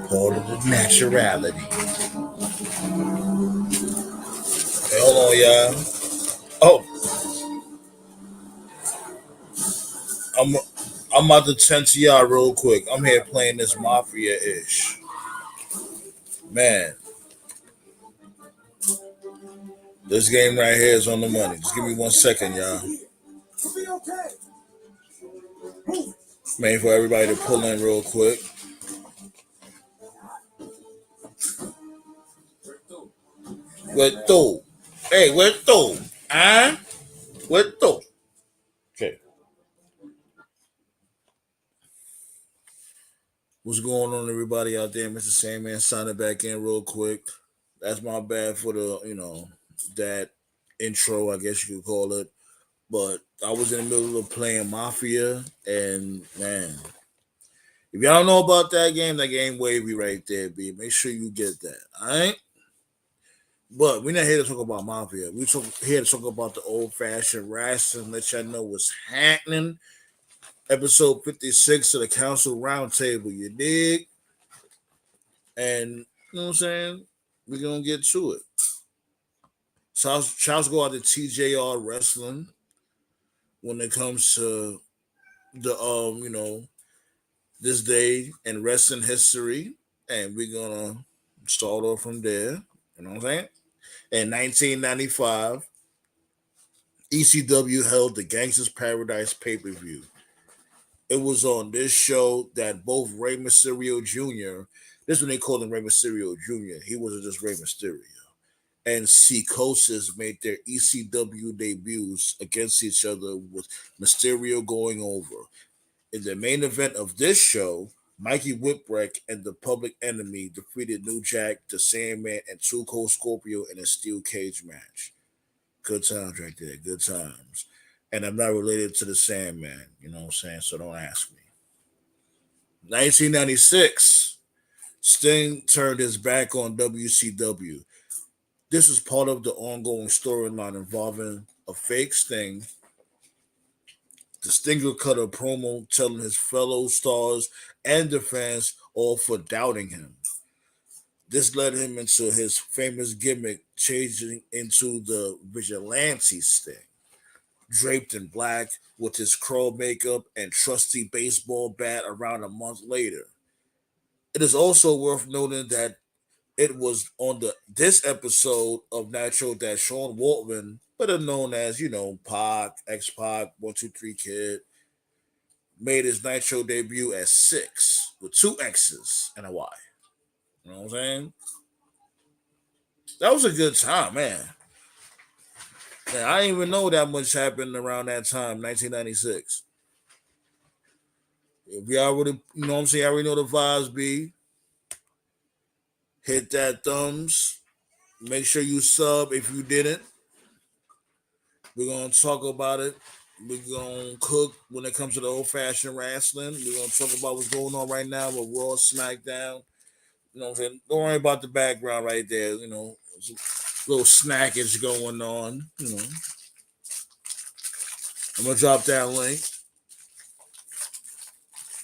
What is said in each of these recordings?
Part of the naturality. Hey, hold on, y'all. Oh, I'm I'm about to tend to y'all real quick. I'm here playing this mafia ish. Man, this game right here is on the money. Just give me 1 second, y'all. Man, for everybody to pull in real quick. Where though? Hey, where though? Huh? Where though? Okay. What's going on, everybody out there? Mr. Sandman signing back in real quick. That's my bad for that intro, I guess you could call it. But I was in the middle of playing Mafia, and man, if y'all don't know about that game wavy right there, B. Make sure you get that. Alright? But we're not here to talk about Mafia. Here to talk about the old fashioned wrestling, let y'all know what's happening. Episode 56 of the Council Roundtable, you dig? And you know what I'm saying? We're gonna get to it. Shouts go out to TJR Wrestling when it comes to the this day in wrestling history. And we're gonna start off from there. You know what I'm saying? In 1995, ECW held the Gangsters Paradise pay-per-view. It was on this show that both Rey Mysterio Jr., this is when they called him Rey Mysterio Jr., he wasn't just Rey Mysterio, and Sikoa made their ECW debuts against each other with Mysterio going over. In the main event of this show, Mikey Whipwreck and the Public Enemy defeated New Jack, the Sandman, and Too Cold Scorpio in a steel cage match. Good times right there, good times. And I'm not related to the Sandman, you know what I'm saying? So don't ask me. 1996, Sting turned his back on WCW. This was part of the ongoing storyline involving a fake Sting. The Stinger cut a promo telling his fellow stars and the fans all for doubting him. This led him into his famous gimmick, changing into the vigilante Sting, draped in black with his crow makeup and trusty baseball bat around a month later. It is also worth noting that it was on this episode of Nitro that Sean Waltman, better known as, Pac, X Pac, 123 Kid, made his Nitro debut at 6 with two X's and a Y. You know what I'm saying? That was a good time, man. Man, I didn't even know that much happened around that time, 1996. If we already, you know what I'm saying, I already know the vibes, B. Hit that thumbs. Make sure you sub if you didn't. We're going to talk about it. We're going to cook when it comes to the old fashioned wrestling. We're going to talk about what's going on right now with Raw, SmackDown. You know what I'm saying? Don't worry about the background right there. There's a little snackage going on. I'm going to drop that link.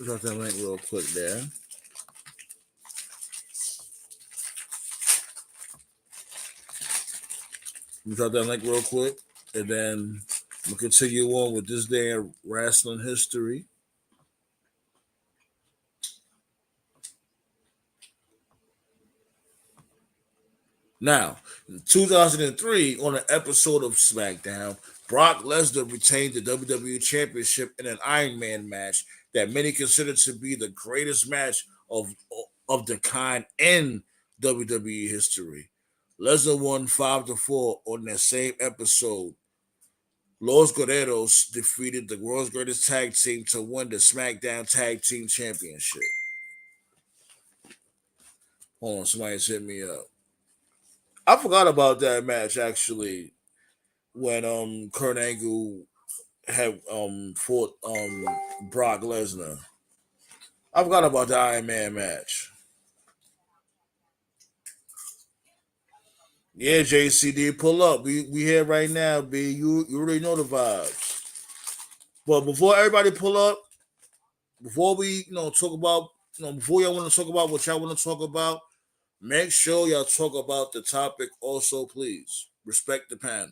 Drop that link real quick there. Drop that link real quick. And then we'll continue on with this day in wrestling history. Now, in 2003, on an episode of SmackDown, Brock Lesnar retained the WWE Championship in an Iron Man match that many consider to be the greatest match of the kind in WWE history. Lesnar won 5-4 on that same episode. Los Guerreros defeated the world's greatest tag team to win the SmackDown Tag Team Championship. Hold on, somebody's hit me up. I forgot about that match actually when Kurt Angle had fought Brock Lesnar. I forgot about the Iron Man match. Yeah, JCD, pull up. We here right now, B. You already know the vibes. But before everybody pull up, before we talk about before y'all want to talk about what y'all want to talk about, make sure y'all talk about the topic also, please. Respect the panel.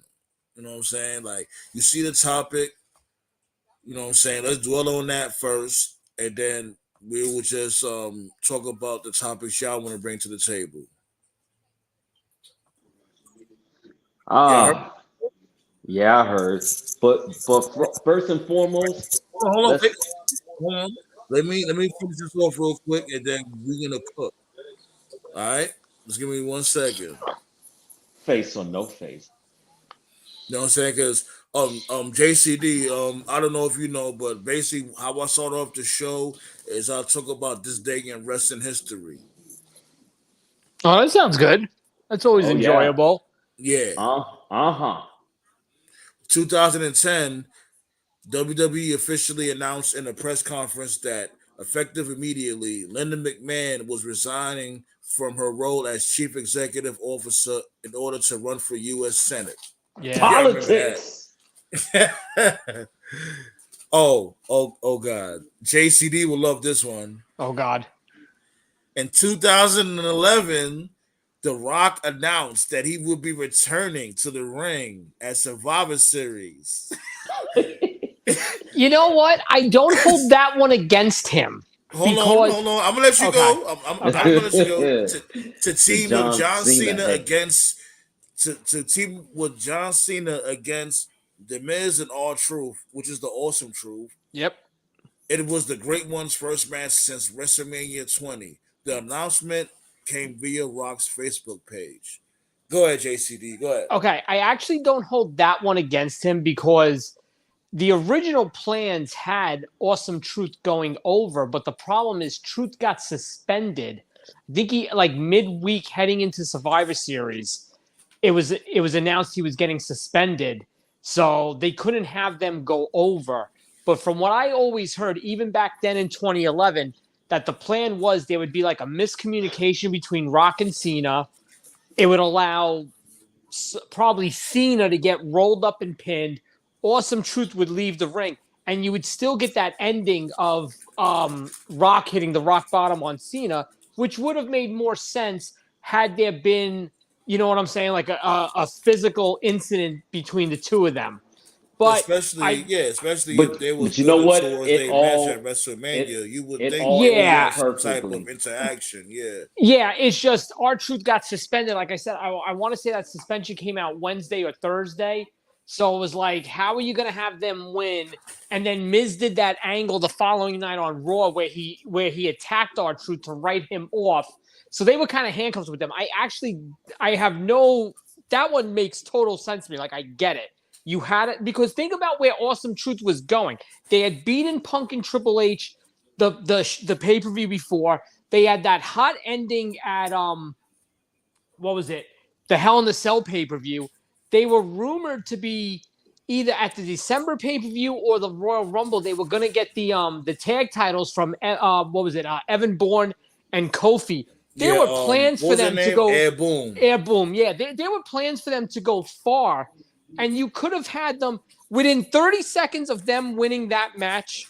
You know what I'm saying? Like, you see the topic, you know what I'm saying? Let's dwell on that first, and then we will just talk about the topics y'all want to bring to the table. Yeah, Ah, yeah, I heard. But first and foremost, hold on, let's hold on. Let me finish this off real quick, and then we're gonna cook. All right, just give me 1 second. face or no face. You know what I'm saying? Because JCD, I don't know if you know, but basically how I started off the show is I talk about this day in wrestling history. Oh, that sounds good. That's always Oh yeah. enjoyable. Yeah, Uh-huh. 2010, WWE officially announced in a press conference that effective immediately, Linda McMahon was resigning from her role as chief executive officer in order to run for U.S. Senate. Yeah. Yeah, I remember Politics. that. Oh God. JCD will love this one. Oh God. In 2011, The Rock announced that he would be returning to the ring at Survivor Series. You know what? I don't hold that one against him Hold because on. I'm gonna let you okay, go. I'm okay, gonna let you go to The team with John John Cena Cena head. against to team with John Cena against The Miz and All Truth, which is the awesome truth. yep. It was the Great One's first match since WrestleMania 20. The announcement came via Rock's Facebook page. Go ahead, JCD. Go ahead. Okay, I actually don't hold that one against him because the original plans had Awesome Truth going over, but the problem is Truth got suspended. I think he like midweek heading into Survivor Series. It was announced he was getting suspended, so they couldn't have them go over. But from what I always heard, even back then in 2011, that the plan was there would be like a miscommunication between Rock and Cena. It would allow probably Cena to get rolled up and pinned. Awesome Truth would leave the ring, and you would still get that ending of Rock hitting the rock bottom on Cena, which would have made more sense had there been, you know what I'm saying, like a physical incident between the two of them. But Especially, I, yeah, especially if But they was but you know building what? towards It their match at all WrestleMania, it you would it think all there would ended be yeah, some type of perfectly. interaction. Yeah, Yeah, it's just our truth got suspended. Like I said, I want to say that suspension came out Wednesday or Thursday. So it was like, how are you going to have them win? And then Miz did that angle the following night on Raw where he attacked our truth to write him off. So they were kind of handcuffs with them. I have no that one makes total sense to me. Like I get it. You had it because think about where Awesome Truth was going. They had beaten Punk and Triple H the pay per view before. They had that hot ending at what was it? The Hell in the Cell pay per view. They were rumored to be either at the December pay per view or the Royal Rumble. They were going to get the tag titles from what was it? Evan Bourne and Kofi. There yeah. were plans What for was their them to name? go Air Boom. Air Boom. Yeah, there were plans for them to go far, and you could have had them within 30 seconds of them winning that match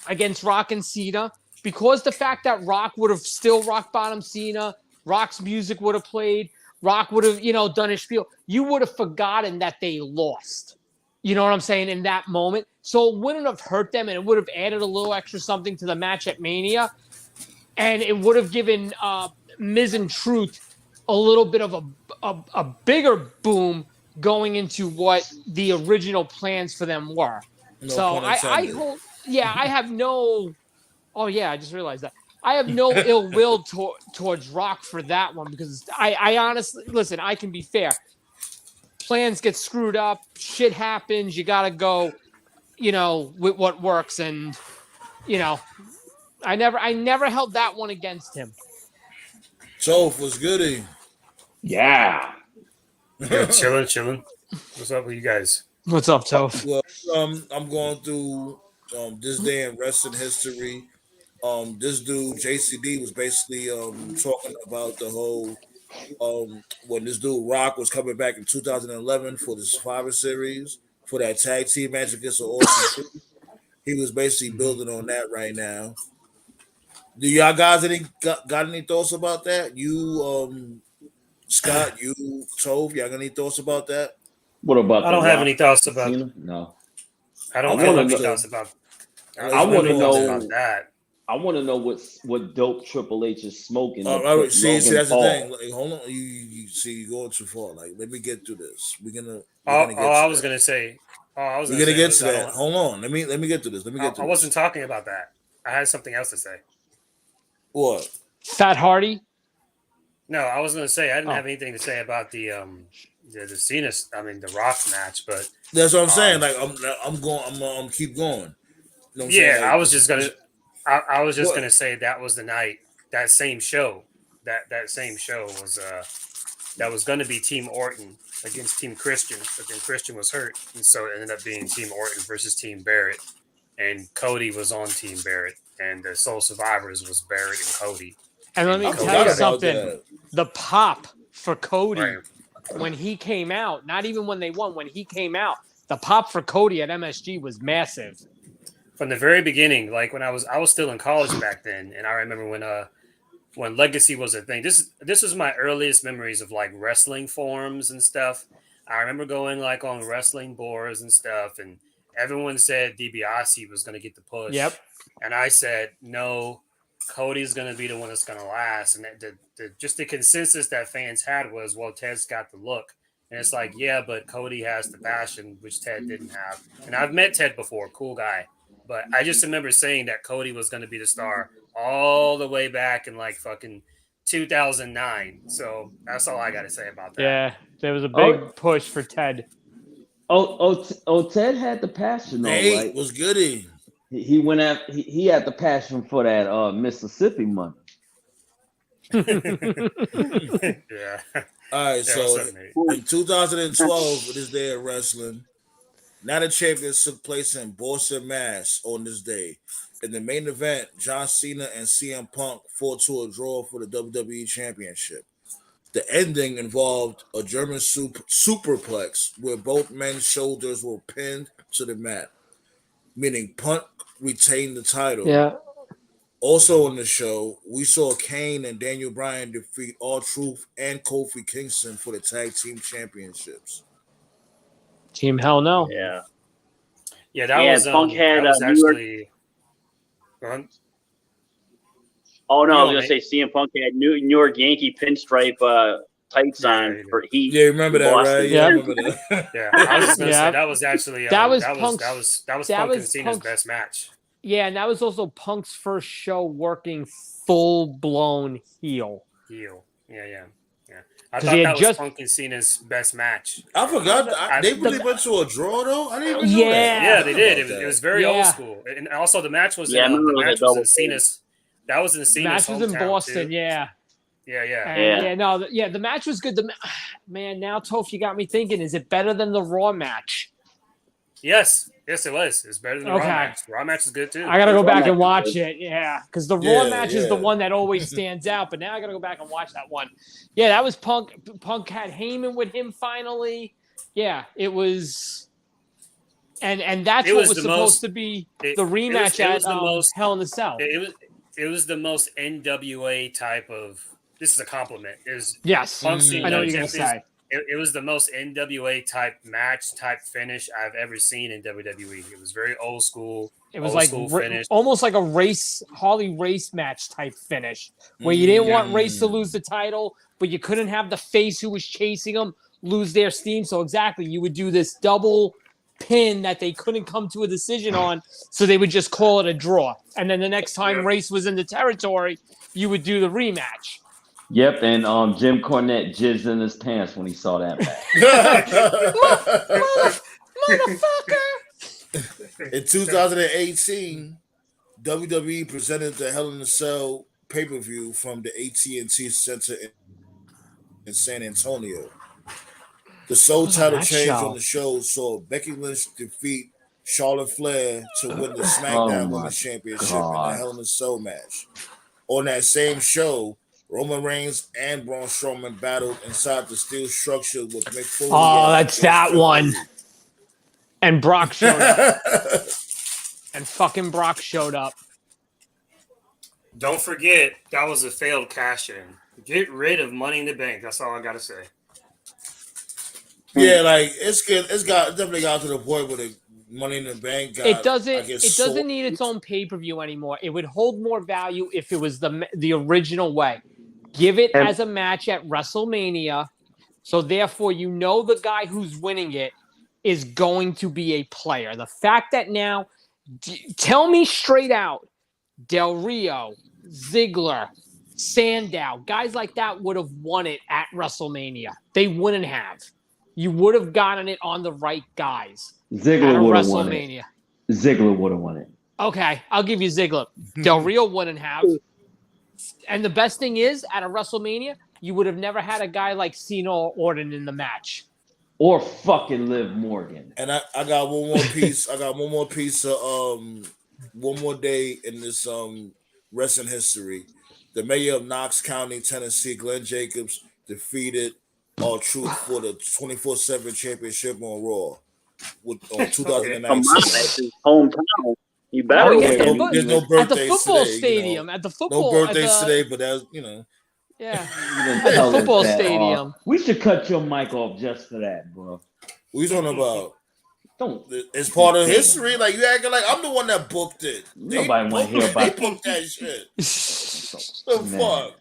against Rock and Cena because the fact that Rock would have still rock bottom Cena, Rock's music would have played, Rock would have, done his spiel. You would have forgotten that they lost. You know what I'm saying? In that moment. So it wouldn't have hurt them and it would have added a little extra something to the match at Mania. And it would have given Miz and Truth a little bit of a bigger boom going into what the original plans for them were. No So pun I intended. hold, yeah, I have no. Oh yeah, I just realized that I have no ill will towards Rock for that one because I honestly listen. I can be fair. Plans get screwed up. Shit happens. You gotta go. With what works, and you know, I never held that one against him. Toph was goody. Yeah. Yo, chilling, chilling. What's up with you guys? What's up, Toph? Well, I'm going through this day in wrestling history. This dude JCD was basically talking about the whole when this dude Rock was coming back in 2011 for the Survivor Series for that tag team match against the Awesome Truth. He was basically Hmm. building on that right now. Do y'all guys got any thoughts about that? You, Scott, you, Tove, y'all got any thoughts about that? What about I the don't have any Rock thoughts and about. Cena? No. I I don't want have to any know. thoughts about. I Let's I don't have want move to any on thoughts then. about know. that. I want to know what dope Triple H is smoking to All right, put see, Logan that's the thing. Paul. Like, hold on, you see, you're going too far. Like, let me get through this. We're All, gonna get all I to was that. gonna say. All I was We're gonna gonna say get was to I that. don't. Hold on. Let me get through this. Let me get I through wasn't this. talking about that. I had something else to say. What? Fat Hardy. No, I was gonna say I didn't Oh. have anything to say about the Cena. I mean the Rock match, but That's what I'm saying. um Like, I'm going. I'm keep going. You know what I'm yeah, saying? I Like, was just gonna. I was just what? gonna say that was the night that same show that same show was that was going to be Team Orton against Team Christian, but then Christian was hurt, and so it ended up being Team Orton versus Team Barrett, and Cody was on Team Barrett, and the Sole Survivors was Barrett and Cody, And let and me I Cody tell you forgot got it about something. that. The pop for right Cody when he came out, not even when they won, when he came out, the pop for Cody at MSG was massive. from the very beginning. Like when I was still in college back then, and I remember when Legacy was a thing. This was my earliest memories of like wrestling forums and stuff. I remember going like on wrestling boards and stuff, and everyone said DiBiase was going to get the push, Yep. and I said no. Cody's going to be the one that's going to last, and just the consensus that fans had was, well, Ted's got the look, and it's like, yeah, but Cody has the passion, which Ted didn't have. And I've met Ted before, cool guy, but I just remember saying that Cody was going to be the star all the way back in like fucking 2009. So that's all I got to say about that. Yeah. There was a Oh, big push for Ted. Ted had the passion though, Nate right? was goody. He went at he had the passion for that Mississippi money. Yeah. All right, Yeah. What's so up, Nate? in 2012, this day of wrestling, Night of Champions took place in Boston, Mass. On this day. In the main event, John Cena and CM Punk fought to a draw for the WWE Championship. The ending involved a German superplex where both men's shoulders were pinned to the mat, meaning Punk retained the title. Yeah. Also on the show, we saw Kane and Daniel Bryan defeat R-Truth and Kofi Kingston for the tag team championships. Team Hell No. Yeah. Yeah, Yeah, Punk had that was New York. actually Oh no, you I was go, gonna Nate. say CM Punk had New York Yankee pinstripe tights Yeah, on you did. for Heat Yeah, remember in that, right? Boston. Yeah, I Yeah. remember that. Yeah, I was just gonna say Yeah. that was actually That was that Punk's was that Punk and was Cena's Punk's best match. Yeah, and that was also Punk's first show working full blown heel. Heel. Yeah. I 'Cause he thought had that was just Punk and Cena's best match. I forgot. They the- really went to a draw, though. I didn't even know that. Yeah. Yeah, they did. About It was that. very old Yeah. school, and also the match was Yeah, I in remember the it was a match was in double Cena's. That was in Cena's match was in hometown, Boston, too. yeah. Yeah. And Yeah. the match was good. Man, now Toph, you got me thinking, is it better than the Raw match? Yes, it was. It's better than the Raw Okay. match. The Raw match is good too. I gotta go Raw back match and was watch good. it, yeah. Because the Raw Yeah, match is the yeah. one that always stands out, but now I gotta go back and watch that one. Yeah, that was Punk. Punk had Heyman with him finally. Yeah, it was and that's It what was was the supposed most- to be It- the it was- rematch it was at the most- Hell in the Cell. It was the most NWA type of. This is a compliment. Is Yes. Punk I Cena know what you're gonna Champions- say. It was the most NWA type match type finish I've ever seen in WWE. It was very old school. It was old like school finish. almost like a Harley race match type finish, where you didn't want Race to Mm. lose the title, but you couldn't have the face who was chasing him lose their steam. So exactly, you would do this double pin that they couldn't come to a decision on, so they would just call it a draw. And then the next time Yeah. Race was in the territory, you would do the rematch. Yep, and Jim Cornette jizzed in his pants when he saw that match. Motherfucker! In 2018, WWE presented the Hell in a Cell pay-per-view from the AT&T Center in San Antonio. The sole What was title that change show? on the show saw Becky Lynch defeat Charlotte Flair to win the Oh SmackDown my Women's Championship in God. the Hell in a Cell match. On that same show, Roman Reigns and Braun Strowman battled inside the steel structure with Mick Foley. Oh, as that's that Triple one. H. And Brock showed up. And fucking Brock showed up. Don't forget that was a failed cash in. Get rid of Money in the Bank. That's all I gotta say. Yeah, like it's definitely got to the point where the Money in the Bank got. It doesn't need its own pay-per-view anymore. It would hold more value if it was the original way. Give it as a match at WrestleMania, so therefore you know the guy who's winning it is going to be a player. The fact that now, tell me straight out, Del Rio, Ziggler, Sandow, guys like that would have won it at WrestleMania. They wouldn't have. You would have gotten it on the right guys. Ziggler would have won it. Ziggler would have won it. Okay, I'll give you Ziggler. Del Rio wouldn't have. And the best thing is, at a WrestleMania, you would have never had a guy like Cena or Orton in the match. Or fucking Liv Morgan. And I got one more piece. I got one more piece of one more day in this wrestling history. The mayor of Knox County, Tennessee, Glenn Jacobs, defeated R-Truth for the 24/7 championship on Raw on 2019. Come on, it's his hometown. You better win. There's no birthdays at the football today, stadium. At the football. No birthdays today, but that's Yeah. At the football stadium. We should cut your mic off just for that, bro. What you talking about? Don't. It's part of history. Like you acting like I'm the one that booked it. Nobody want to hear about They booked that shit. The fuck.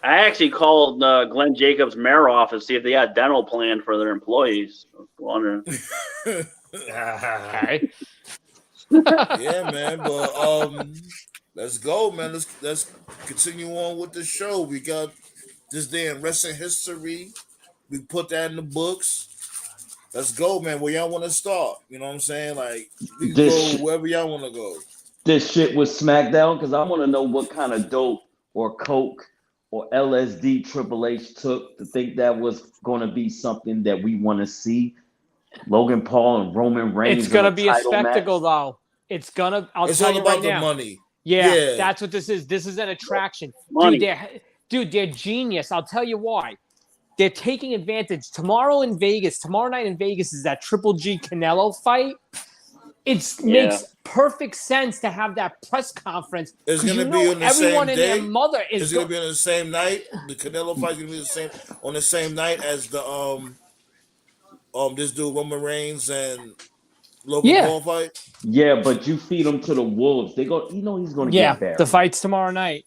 I actually called Glenn Jacobs' mayor office to see if they got dental plan for their employees. I was wondering. Okay. Yeah, man. But let's go, man. Let's continue on with the show. We got this day in wrestling history. We put that in the books. Let's go, man. Where y'all want to start? You know what I'm saying? Like we can go wherever y'all want to go. This shit was SmackDown because I want to know what kind of dope or coke or LSD Triple H took to think that was going to be something that we want to see. Logan Paul and Roman Reigns. It's gonna be a spectacle, though. It's gonna. It's all you about right the now. money. Yeah, that's what this is. This is an attraction, dude. They're genius. I'll tell you why. They're taking advantage. Tomorrow night in Vegas is that Triple G Canelo fight. It makes perfect sense to have that press conference. It's going to be on the same day. Their mother is going to be on the same night. The Canelo fight is going to be on the same night as the this dude Roman Reigns and Logan Paul fight. Yeah, but you feed them to the wolves. They go. You know he's going to get buried. The fight's tomorrow night.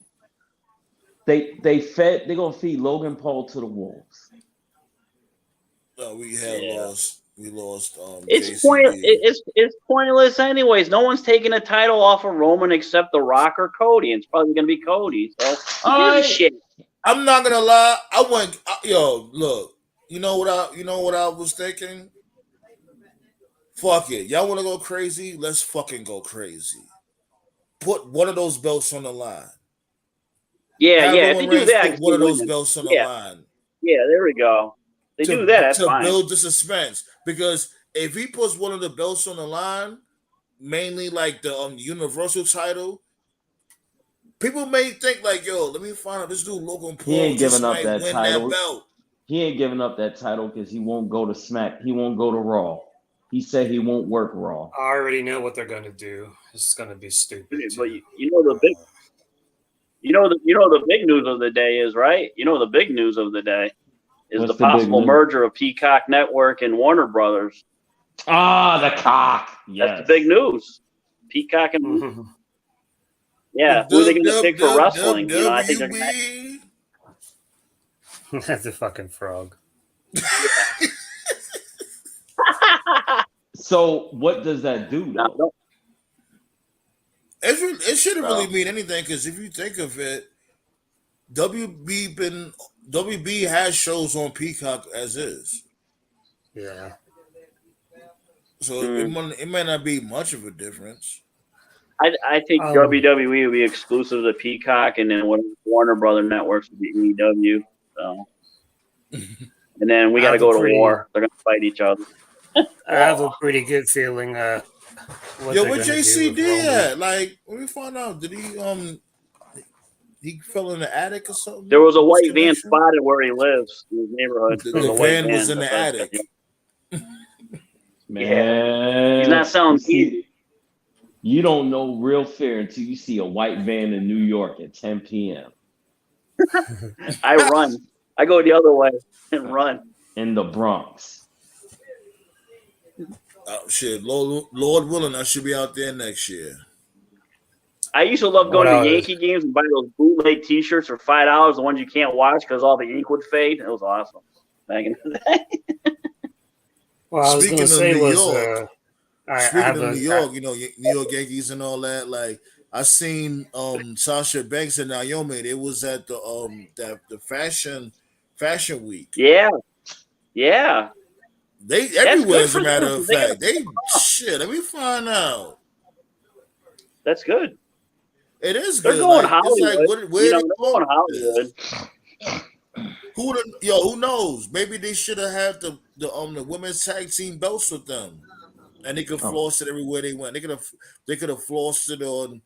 They're going to feed Logan Paul to the wolves. We had lost. We lost. It's pointless, anyways. No one's taking a title off of Roman except The Rock or Cody. It's probably gonna be Cody. So shit. I'm not gonna lie. I went. Look. You know what I was thinking. Fuck it. Y'all want to go crazy? Let's fucking go crazy. Put one of those belts on the line. Yeah. If you do that, put one of those belts on the line. Yeah, there we go. They do that. That's fine. To build the suspense, because if he puts one of the belts on the line, mainly like the Universal title, people may think like, "Yo, let me find out this dude Logan Paul." He ain't giving up that title. That belt. He ain't giving up that title because he won't go to Smack. He won't go to Raw. He said he won't work Raw. I already know what they're gonna do. It's gonna be stupid. But you know the big news of the day is, right? You know the big news of the day is the possible merger of Peacock Network and Warner Brothers. Ah, the cock. Yes. That's the big news. Peacock and who are they going to pick for wrestling? I think they're going to. That's a fucking frog. So what does that do, though? It shouldn't really mean anything, because if you think of it, WB has shows on Peacock as is. Yeah. So it might not be much of a difference. I think WWE will be exclusive to Peacock, and then Warner Brother Networks will be AEW. So, and then we got to go to war. They're going to fight each other. I have a pretty good feeling. Where JCD at? Like, when we find out, did he fell in the attic or something? There was a white van spotted where he lives in his neighborhood. The van was in the attic. Man, he's not selling TV. You don't know real fear until you see a white van in New York at 10 p.m. I run. I go the other way and run. in the Bronx. Shit, Lord willing, I should be out there next year. I used to love going to Yankee games and buy those bootleg T-shirts for $5, the ones you can't watch because all the ink would fade. It was awesome back in the day. Well, I was going to say New was, York, speaking of New York, you know, New York Yankees and all that. Like I seen Sasha Banks and Naomi. They was at the fashion week. Yeah. They everywhere, as a matter of fact. Shit. Let me find out. That's good. It is They're good. going like, Hollywood. It's like, where they're they going Hollywood. Who knows? Maybe they should have had the women's tag team belts with them, and they could floss it everywhere they went. They could have flossed it on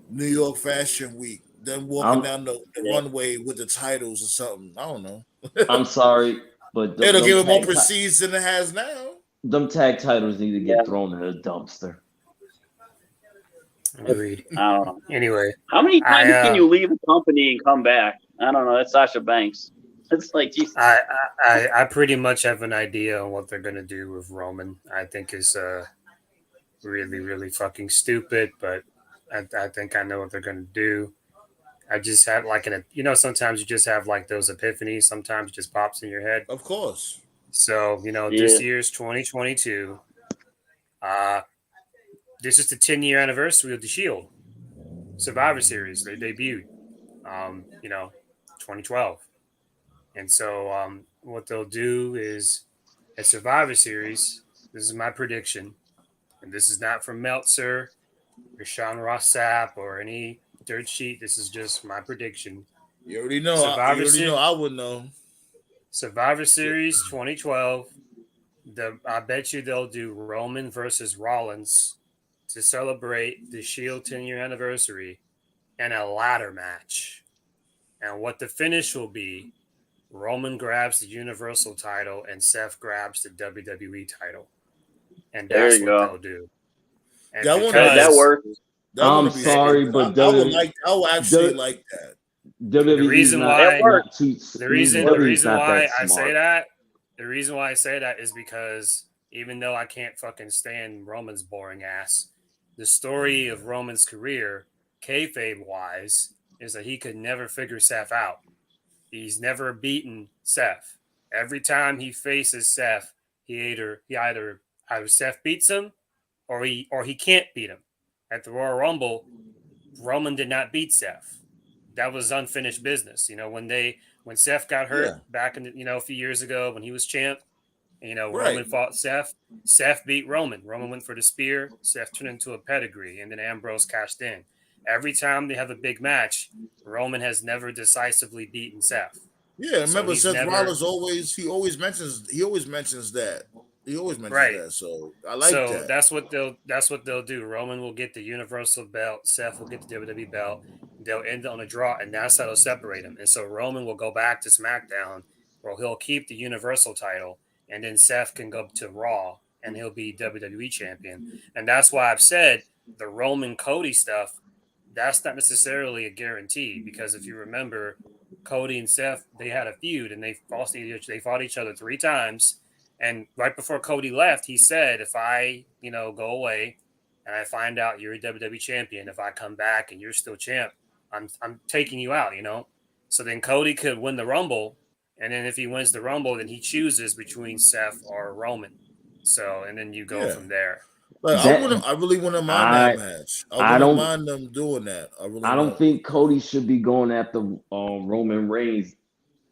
New York Fashion Week, then walking down the runway with the titles or something. I don't know. I'm sorry, but it'll give it more prestige than it has now. Them tag titles need to get thrown in a dumpster. Agreed. I don't know. Anyway, how many times can you leave a company and come back? I don't know. That's Sasha Banks. It's like, geez. I pretty much have an idea on what they're gonna do with Roman. I think is really, really fucking stupid, but I think I know what they're gonna do. I just have sometimes you just have like those epiphanies. Sometimes it just pops in your head. Of course. So this year's 2022. This is the 10-year anniversary of the Shield Survivor Series. They debuted, 2012. And so what they'll do is at Survivor Series, this is my prediction, and this is not from Meltzer or Sean Ross Sapp or any dirt sheet. This is just my prediction. You already know. I would know. Survivor Series 2012. I bet you they'll do Roman versus Rollins to celebrate the Shield 10-year anniversary and a ladder match. And what the finish will be, Roman grabs the Universal title and Seth grabs the WWE title. And that's what they'll do. And that works. I'm sorry, but I would actually like that. The reason why I say that is because even though I can't fucking stand Roman's boring ass, the story of Roman's career, kayfabe wise, is that he could never figure Seth out. He's never beaten Seth. Every time he faces Seth, he either Seth beats him or he can't beat him. At the Royal Rumble, Roman did not beat Seth. That was unfinished business. When Seth got hurt back in a few years ago when he was champ, Roman fought Seth. Seth beat Roman. Roman went for the spear. Seth turned into a pedigree, and then Ambrose cashed in. Every time they have a big match, Roman has never decisively beaten Seth. Yeah, remember Seth Rollins always mentions that. He always mentions that. So I like that. So that's what they'll do. Roman will get the Universal belt. Seth will get the WWE belt. They'll end on a draw, and that's how they'll separate them. And so Roman will go back to SmackDown, where he'll keep the Universal title, and then Seth can go to Raw, and he'll be WWE champion. And that's why I've said the Roman Cody stuff, that's not necessarily a guarantee, because if you remember, Cody and Seth, they had a feud, and they fought each other 3 times. And right before Cody left, he said, if I, go away and I find out you're a WWE champion, if I come back and you're still champ, I'm taking you out, So then Cody could win the Rumble. And then if he wins the Rumble, then he chooses between Seth or Roman. So, and then you go from there. I really wouldn't mind that match. I don't mind them doing that. I don't think Cody should be going after Roman Reigns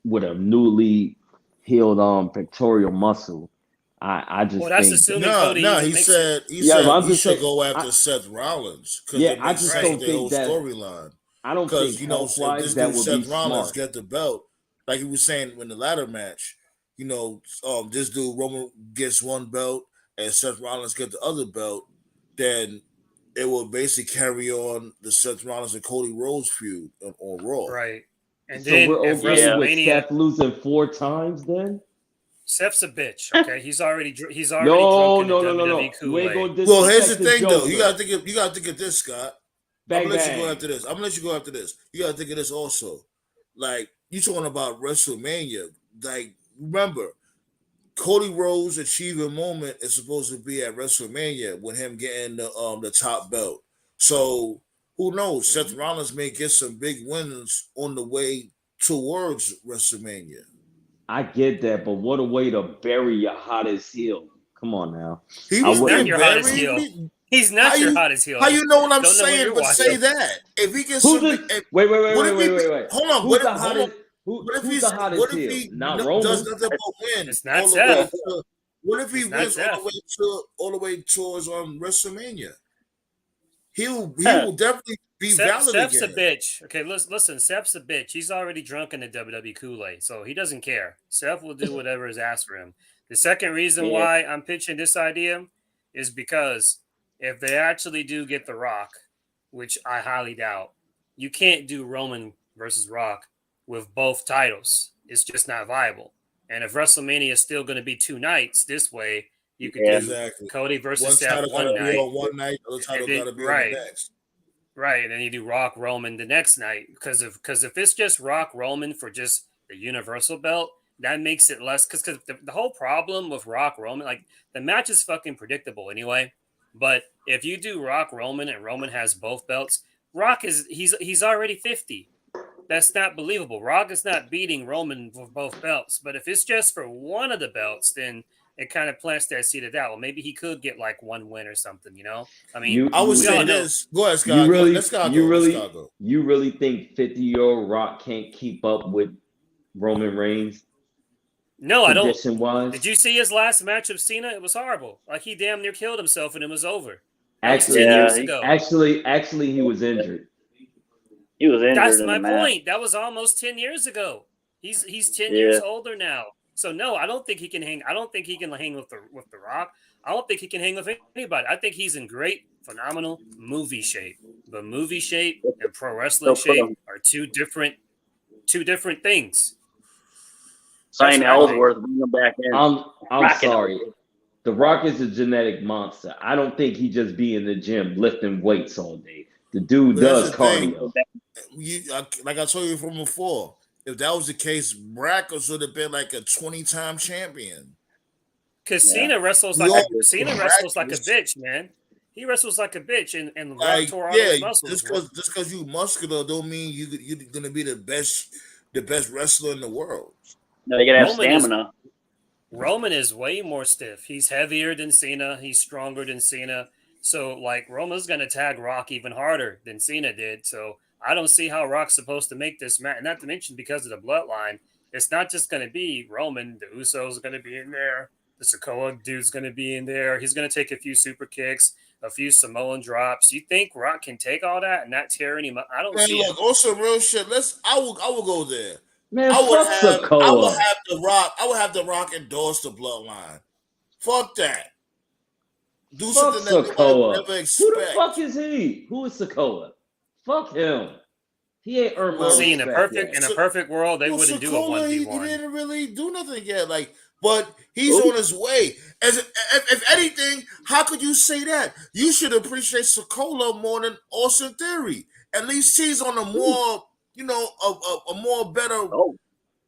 with a newly healed pectoral muscle. I just that's think assuming Cody. He said he should go after Seth Rollins. I just don't think that storyline. I don't think if that would Seth be Rollins smart. get the belt, like he was saying in the ladder match. This dude Roman gets one belt and Seth Rollins get the other belt, then it will basically carry on the Seth Rollins and Cody Rhodes feud on Raw. Right. And so then we're okay with WrestleMania, Seth losing 4 times then? Seth's a bitch. Okay, he's already No, drunk in the no. WWE You ain't Kool-Aid. gonna Well, here's the disrespect the thing, though. You Joker. gotta think of this, Scott. Bang, I'm gonna let you go bang. after this. I'm gonna let you go after this. You gotta think of this also. Like you talking about WrestleMania. Like remember, Cody Rhodes' achievement moment is supposed to be at WrestleMania with him getting the top belt. So who knows? Seth Rollins may get some big wins on the way towards WrestleMania. I get that, but what a way to bury your hottest heel. Come on now. He I was Not getting wouldn't. your hottest buried. heel. He's not your hottest heel. How you know what I'm Don't know what saying? you're But say watching. that if he gets Who's some, the wait? what if he? Hold on. Who's the Hold on. hottest? What if Who's the What hottest if heel? he Not does Roman. nothing but win It's not all the way Seth. to? What if he It's not wins Seth. all the way towards WrestleMania? He will definitely be valid Seth's a again. bitch. Okay, listen. Seth's a bitch. He's already drunk in the WWE Kool-Aid, so he doesn't care. Seth will do whatever is asked for him. The second reason why I'm pitching this idea is because if they actually do get The Rock, which I highly doubt, you can't do Roman versus Rock with both titles. It's just not viable. And if WrestleMania is still going to be 2 nights this way, you could do Exactly. Cody versus One Seth title one gotta be night. on one night. The other title gotta be on the next. Right, and then you do Rock Roman the next night because if it's just Rock Roman for just the Universal belt, that makes it less because the whole problem with Rock Roman, like the match is fucking predictable anyway. But if you do Rock Roman and Roman has both belts, Rock he's already 50. That's not believable. Rock is not beating Roman for both belts. But if it's just for one of the belts, then it kind of plants that seed of doubt. Well, maybe he could get like one win or something, you know? I mean, I would we say all know. this. Go ahead, Scott. Let Scott go. You really think 50-year-old Rock can't keep up with Roman Reigns? No, I don't. Condition-wise? Did you see his last match of Cena? It was horrible. Like he damn near killed himself and it was over. That was 10 years ago. Actually, he was injured. He was injured. That's my point. That was almost 10 years ago. He's 10 years older now. So no, I don't think he can hang. I don't think he can hang with the Rock. I don't think he can hang with anybody. I think he's in great, phenomenal movie shape. But movie shape and pro wrestling shape are two different things. Sign Ellsworth, bring him back in. I'm sorry. The Rock is a genetic monster. I don't think he just be in the gym lifting weights all day. The dude does cardio. Like I told you from before, if that was the case, Brock should have been like a 20-time champion. Because Cena wrestles like a bitch, man. He wrestles like a bitch, and Rock tore all his muscles. Just because you muscular don't mean you're gonna be the best wrestler in the world. No, you gotta have stamina. Roman is way more stiff. He's heavier than Cena. He's stronger than Cena. So, like, Roman's going to tag Rock even harder than Cena did. So, I don't see how Rock's supposed to make this match. Not to mention, because of the bloodline, it's not just going to be Roman. The Usos are going to be in there. The Sikoa dude's going to be in there. He's going to take a few super kicks, a few Samoan drops. You think Rock can take all that and not tear any? I don't see it. Also, real shit. I will go there. Man, I would Sikoa. I would have the Rock endorse the bloodline. Fuck that. Do something that nobody never expect. Who the fuck is he? Who is Sikoa? Fuck him. He ain't earned my respect. In a perfect world, they wouldn't do a 1v1. He didn't really do nothing yet. But he's on his way. If anything, how could you say that? You should appreciate Sikoa more than Austin Theory. At least he's on a more, a more better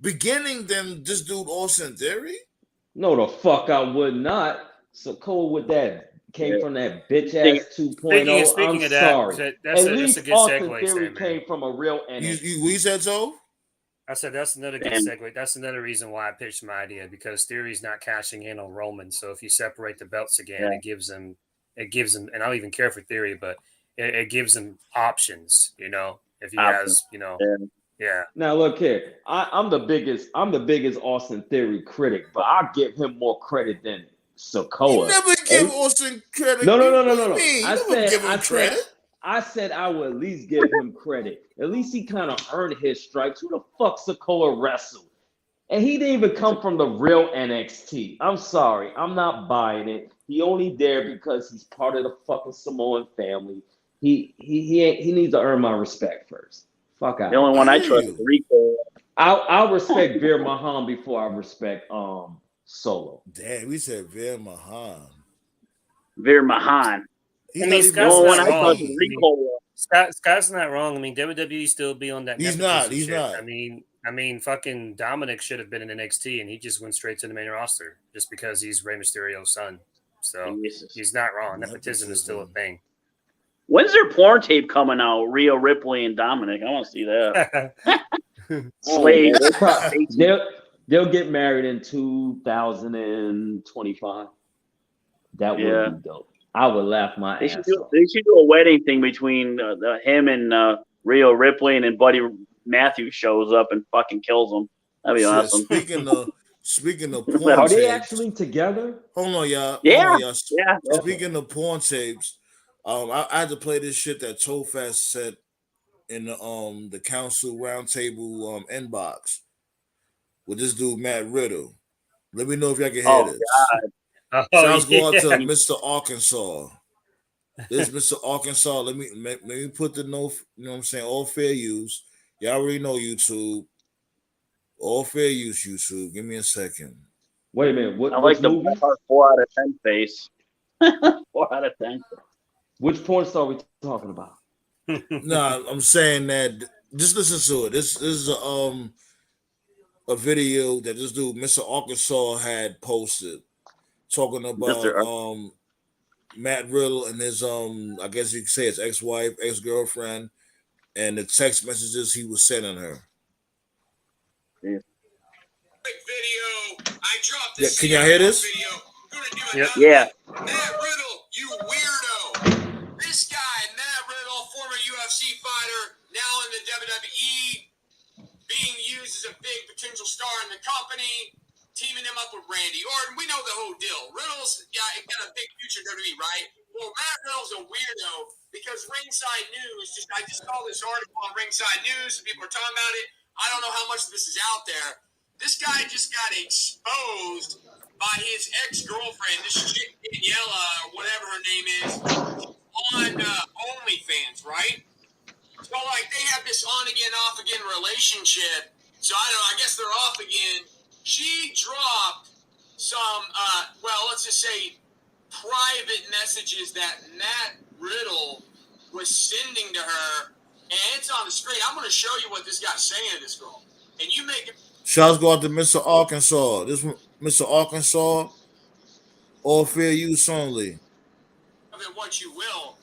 beginning than this dude Austin Theory. No, the fuck I would not. Sikoa with that came from that bitch ass 2.0. Speaking of sorry. That's At least a good Austin segue. Theory came from a real NXT. We said so. I said that's another good segue. That's another reason why I pitched my idea, because Theory's not cashing in on Roman. So if you separate the belts again, it gives him, and I don't even care for Theory, but it gives him options. If he has, Yeah. Now look here, I'm the biggest Austin Theory critic, but I give him more credit than Sikoa. You never give Austin credit. No. I said I would at least give him credit. At least he kind of earned his stripes. Who the fuck Sikoa wrestled? And he didn't even come from the real NXT. I'm sorry, I'm not buying it. He only there because he's part of the fucking Samoan family. He needs to earn my respect first. Fuck out. The only one I trust is Rico. I'll respect Veer Mahan before I respect Solo. Damn, we said Veer Mahan. Veer Mahan. He I not mean, even Scott's The on one not I thought wrong. was TV. Rico. Scott's not wrong. I mean, WWE still be on that. He's nepotism not. He's shit. not. I mean, fucking Dominic should have been in NXT, and he just went straight to the main roster just because he's Rey Mysterio's son. So Jesus. he's not wrong. Nepotism is still a thing. When's their porn tape coming out? Rhea Ripley and Dominic. I want to see that. Slave. They'll get married in 2025. That would Yeah. be dope. I would laugh my They ass should do. off. They should do a wedding thing between him and Rhea Ripley, and then Buddy Matthews shows up and fucking kills him. That'd be Shit, awesome. speaking of porn Are they tapes, actually together? hold on, y'all. Yeah. Hold on, y'all. Yeah. Speaking of porn tapes, I had to play this shit that Tofast sent in the council roundtable inbox with this dude Matt Riddle. Let me know if y'all can hear this. Shouts go out to Mr. Arkansas. This Mr. Arkansas. Let me put the no. You know what I'm saying? All fair use. Y'all already know YouTube. All fair use YouTube. Give me a second. Wait a minute. What, I like which the movie? 4 out of 10 face. 4 out of 10. Which porn star are we talking about? Nah, I'm saying that just listen to it. This is a video that this dude, Mr. Arkansas, had posted talking about Matt Riddle and his I guess you could say his ex-wife, ex-girlfriend, and the text messages he was sending her. Video. I dropped this. Yeah, can y'all hear this? Video. Yep. Yeah. Matt Riddle, you weirdo. This guy, Matt Riddle, former UFC fighter, now in the WWE, being used as a big potential star in the company, teaming him up with Randy Orton. We know the whole deal. Riddle's got a big future in WWE, right? Well, Matt Riddle's a weirdo because Ringside News, I just saw this article on Ringside News, and people are talking about it. I don't know how much of this is out there. This guy just got exposed by his ex-girlfriend, this chick Daniela, or whatever her name is, on OnlyFans, right? So, like, they have this on-again, off-again relationship. So, I guess they're off again. She dropped some, let's just say, private messages that Matt Riddle was sending to her, and it's on the screen. I'm going to show you what this guy's saying to this girl. And you make it. Shouts go out to Mr. Arkansas. This Mr. Arkansas, all fair use only. Of it what you will.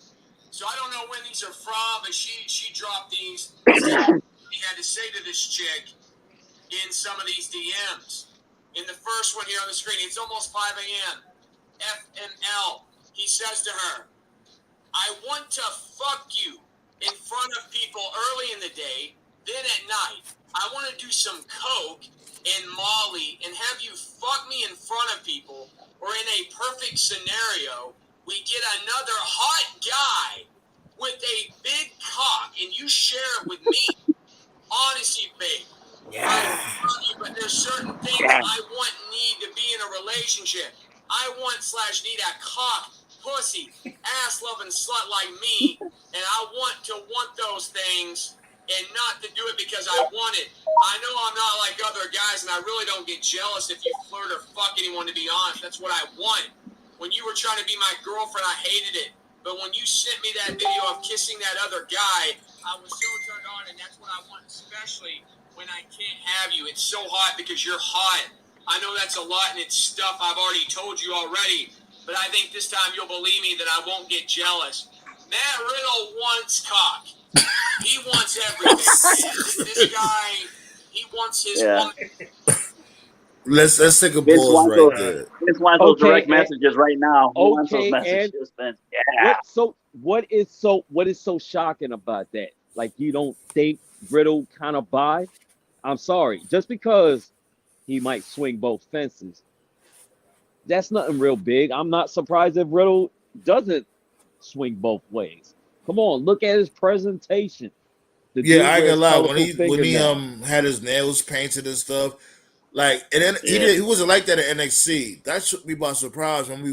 So I don't know when these are from, but she dropped these. He had to say to this chick in some of these DMs. In the first one here on the screen, it's almost 5 a.m. FML. He says to her, I want to fuck you in front of people early in the day, then at night. I want to do some coke and Molly and have you fuck me in front of people, or in a perfect scenario, we get another hot guy with a big cock and you share it with me. Honestly, babe. Yeah. I love you, but there's certain things I need to be in a relationship. I want/need a cock, pussy, ass-loving slut like me, and I want those things and not to do it because I want it. I know I'm not like other guys, and I really don't get jealous if you flirt or fuck anyone, to be honest. That's what I want. When you were trying to be my girlfriend, I hated it. But when you sent me that video of kissing that other guy, I was so turned on, and that's what I want, especially when I can't have you. It's so hot because you're hot. I know that's a lot, and it's stuff I've already told you already, but I think this time you'll believe me that I won't get jealous. Matt Riddle wants cock. He wants everything. This guy, he wants his woman. Let's take a pause right there. Vince wants those direct messages right now. He wants those messages, Vince. Yeah. What is so shocking about that? Like, you don't think Riddle kind of buy? I'm sorry, just because he might swing both fences, that's nothing real big. I'm not surprised if Riddle doesn't swing both ways. Come on, look at his presentation. I ain't gonna lie. When he had his nails painted and stuff, like, and then he wasn't like that at NXT. That took me by surprise when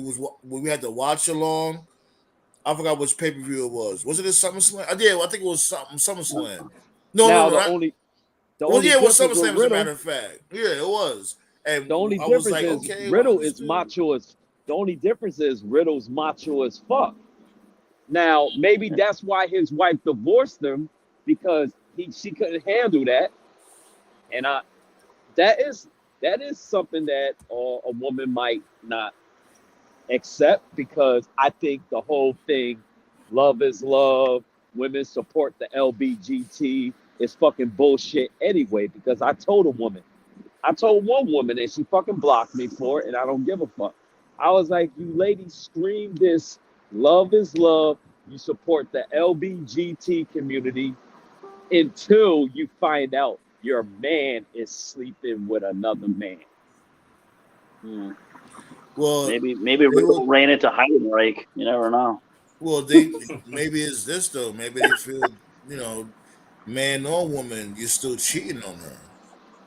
we had to watch along. I forgot which pay-per-view it was. Was it a SummerSlam? I think it was SummerSlam. No. it was SummerSlam, as a matter of fact. Yeah, it was. And The only I was difference like, is okay, well, I Riddle is understood. macho as. The only difference is Riddle's macho as fuck. Now maybe that's why his wife divorced him because she couldn't handle that, and that is something that a woman might not accept because I think the whole thing, love is love, women support the LBGT is fucking bullshit anyway. Because I told one woman and she fucking blocked me for it, and I don't give a fuck. I was like, you ladies scream this, love is love. You support the LBGT community until you find out your man is sleeping with another man. Well, Maybe they Riddle will, ran into Heidenreich. You never know. well, they maybe it's this though. Maybe they feel, you know, man or woman, you're still cheating on her.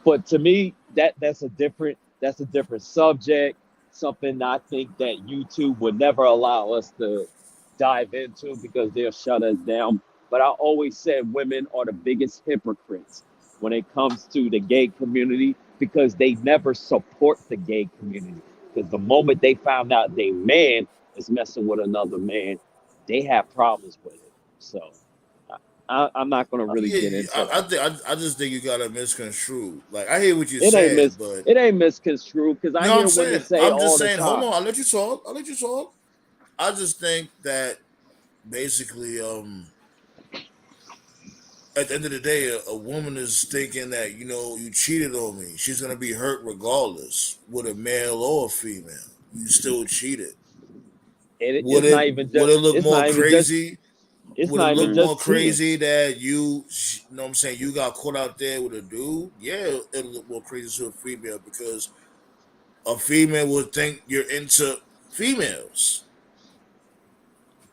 But to me, that's a different subject. Something I think that YouTube would never allow us to dive into because they'll shut us down. But I always said women are the biggest hypocrites when it comes to the gay community because they never support the gay community. Because the moment they found out their man is messing with another man, they have problems with it. So I'm not going to really get Yeah, into I that. think I just think you gotta misconstrue. Like I hear what you're It ain't saying, but misconstrued because I no, hear women say I'm all just the saying. Hold time. on, I'll let you talk. I just think that basically, at the end of the day, a woman is thinking that you cheated on me. She's gonna be hurt regardless, with a male or a female. You still cheated. And Would it would it look more crazy? it's Would it not look even Mm. more just cheating. crazy that you know what I'm saying, you got caught out there with a dude? Yeah, it'll look more crazy to a female because a female would think you're into females.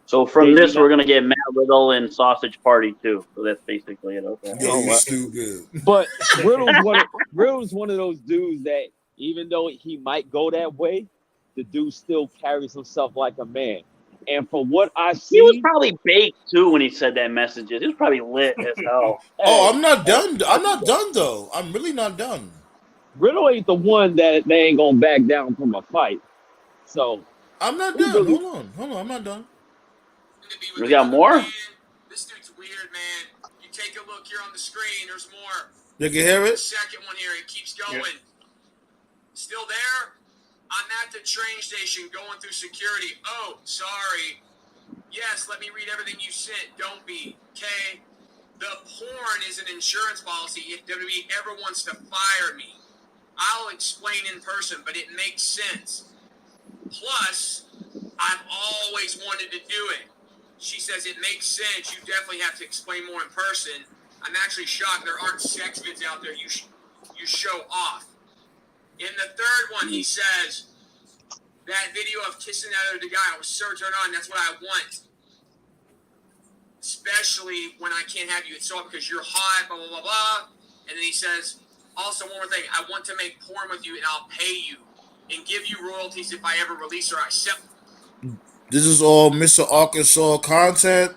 So from Maybe this, we're not. gonna get Matt Riddle and Sausage Party too. So that's basically it. Okay. Yo, Oh you well. stupid. But Riddle's one of those dudes that even though he might go that way, the dude still carries himself like a man. And from what I He was see, probably baked too when he said that messages. He was probably lit as hell. Oh, hey, I'm not hey, done. I'm not done though. I'm really not done. Riddle ain't the one that they ain't gonna back down from a fight. So I'm not he done. really Hold on. I'm not done. To be We with got another more. man. This dude's weird, man. You take a look here on the screen. There's more. You can hear The it. second one here. It keeps going. Yep. Still there? I'm at the train station going through security. Oh, sorry. Yes, let me read everything you sent. Don't be. Okay. The porn is an insurance policy if WWE ever wants to fire me. I'll explain in person, but it makes sense. Plus, I've always wanted to do it. She says it makes sense. You definitely have to explain more in person. I'm actually shocked there aren't sex vids out there you show off. In the third one, he says that video of kissing that other guy, I was so turned on. That's what I want. Especially when I can't have you. It's so because you're hot, blah, blah, blah, blah. And then he says, also, one more thing. I want to make porn with you, and I'll pay you and give you royalties if I ever release or I sell. This is all Mr. Arkansas content.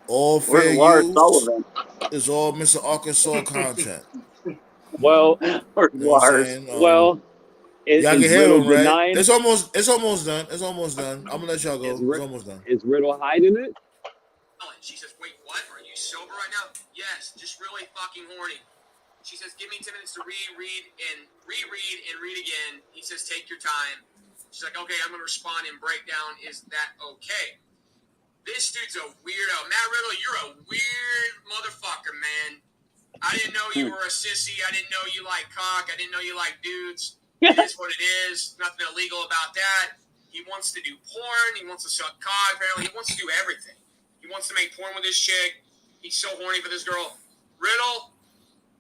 All Where's fair Lars use. Sullivan? It's all Mr. Arkansas content. well Where's You know what I'm Lars? saying? well Y'all can is hear Riddle him, right? denying It's almost done. It's almost done. I'm gonna let y'all is go. It's almost done. Riddle hiding it? She says, wait, what? Are you sober right now? Yes, just really fucking horny. She says, give me 10 minutes to reread and read again. He says, take your time. She's like, okay, I'm going to respond and break down. Is that okay? This dude's a weirdo. Matt Riddle, you're a weird motherfucker, man. I didn't know you were a sissy. I didn't know you like cock. I didn't know you like dudes. It is what it is. Nothing illegal about that. He wants to do porn. He wants to suck cock. Apparently, he wants to do everything. He wants to make porn with this chick. He's so horny for this girl. Riddle,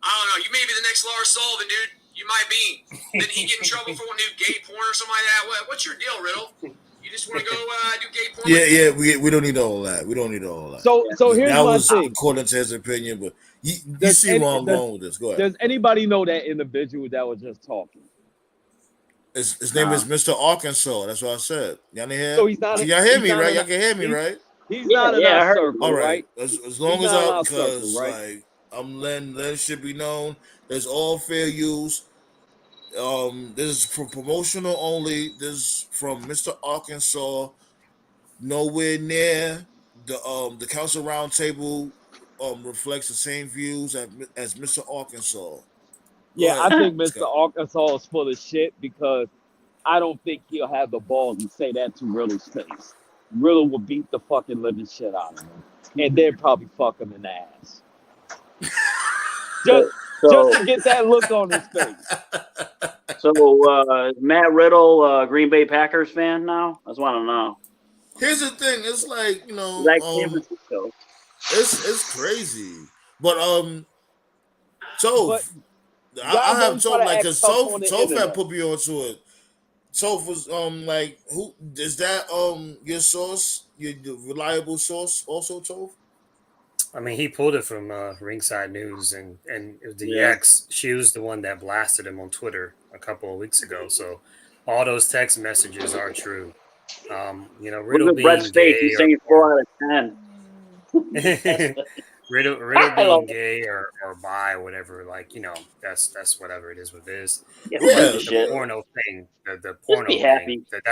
I don't know. You may be the next Lars Sullivan, dude. You might be. Did he get in trouble for wanting to do gay porn or something like that? What's your deal, Riddle? You just want to go do gay porn? Yeah. We don't need all that. We don't need all that. So here's That my was thing. according to his opinion, but you see where I'm going with this. Go ahead. Does anybody know that individual that was just talking? His name is Mr. Arkansas. That's what I said. Y'all hear? So he's not. Can y'all hear he's me, not right? in Y'all can hear me, he's- right? He's Yeah, not in I our heard. circle, All right? right. As long He's as not in I, our circle, because right? like I'm letting that should be known. There's all fair use. This is for promotional only. This is from Mr. Arkansas. Nowhere near the council roundtable reflects the same views as Mr. Arkansas. Go Yeah, I ahead, think Mr. Scott. Arkansas is full of shit because I don't think he'll have the balls to say that to Riddle's face. Riddle will beat the fucking living shit out of him. And then probably fuck him in the ass. Just, just to get that look on his face. So Matt Riddle, Green Bay Packers fan now? I just want to know. Here's the thing. It's like Like San Francisco. it's crazy. But But Toph, I have don't try Toph to like act because tough on the Toph had internet. put me onto it. Toph was like, who is that your source, your reliable source also, Toph? I mean, he pulled it from Ringside News, and the Yeah. ex, she was the one that blasted him on Twitter a couple of weeks ago. So all those text messages are true. You know, Riddle Look at Brett's being face. gay He's saying 4 out of 10. Riddle being gay or bi or whatever, like, you know, that's whatever it is what it is. Yeah, Yeah. who gives a The shit? porno thing, the porno be thing, happy. that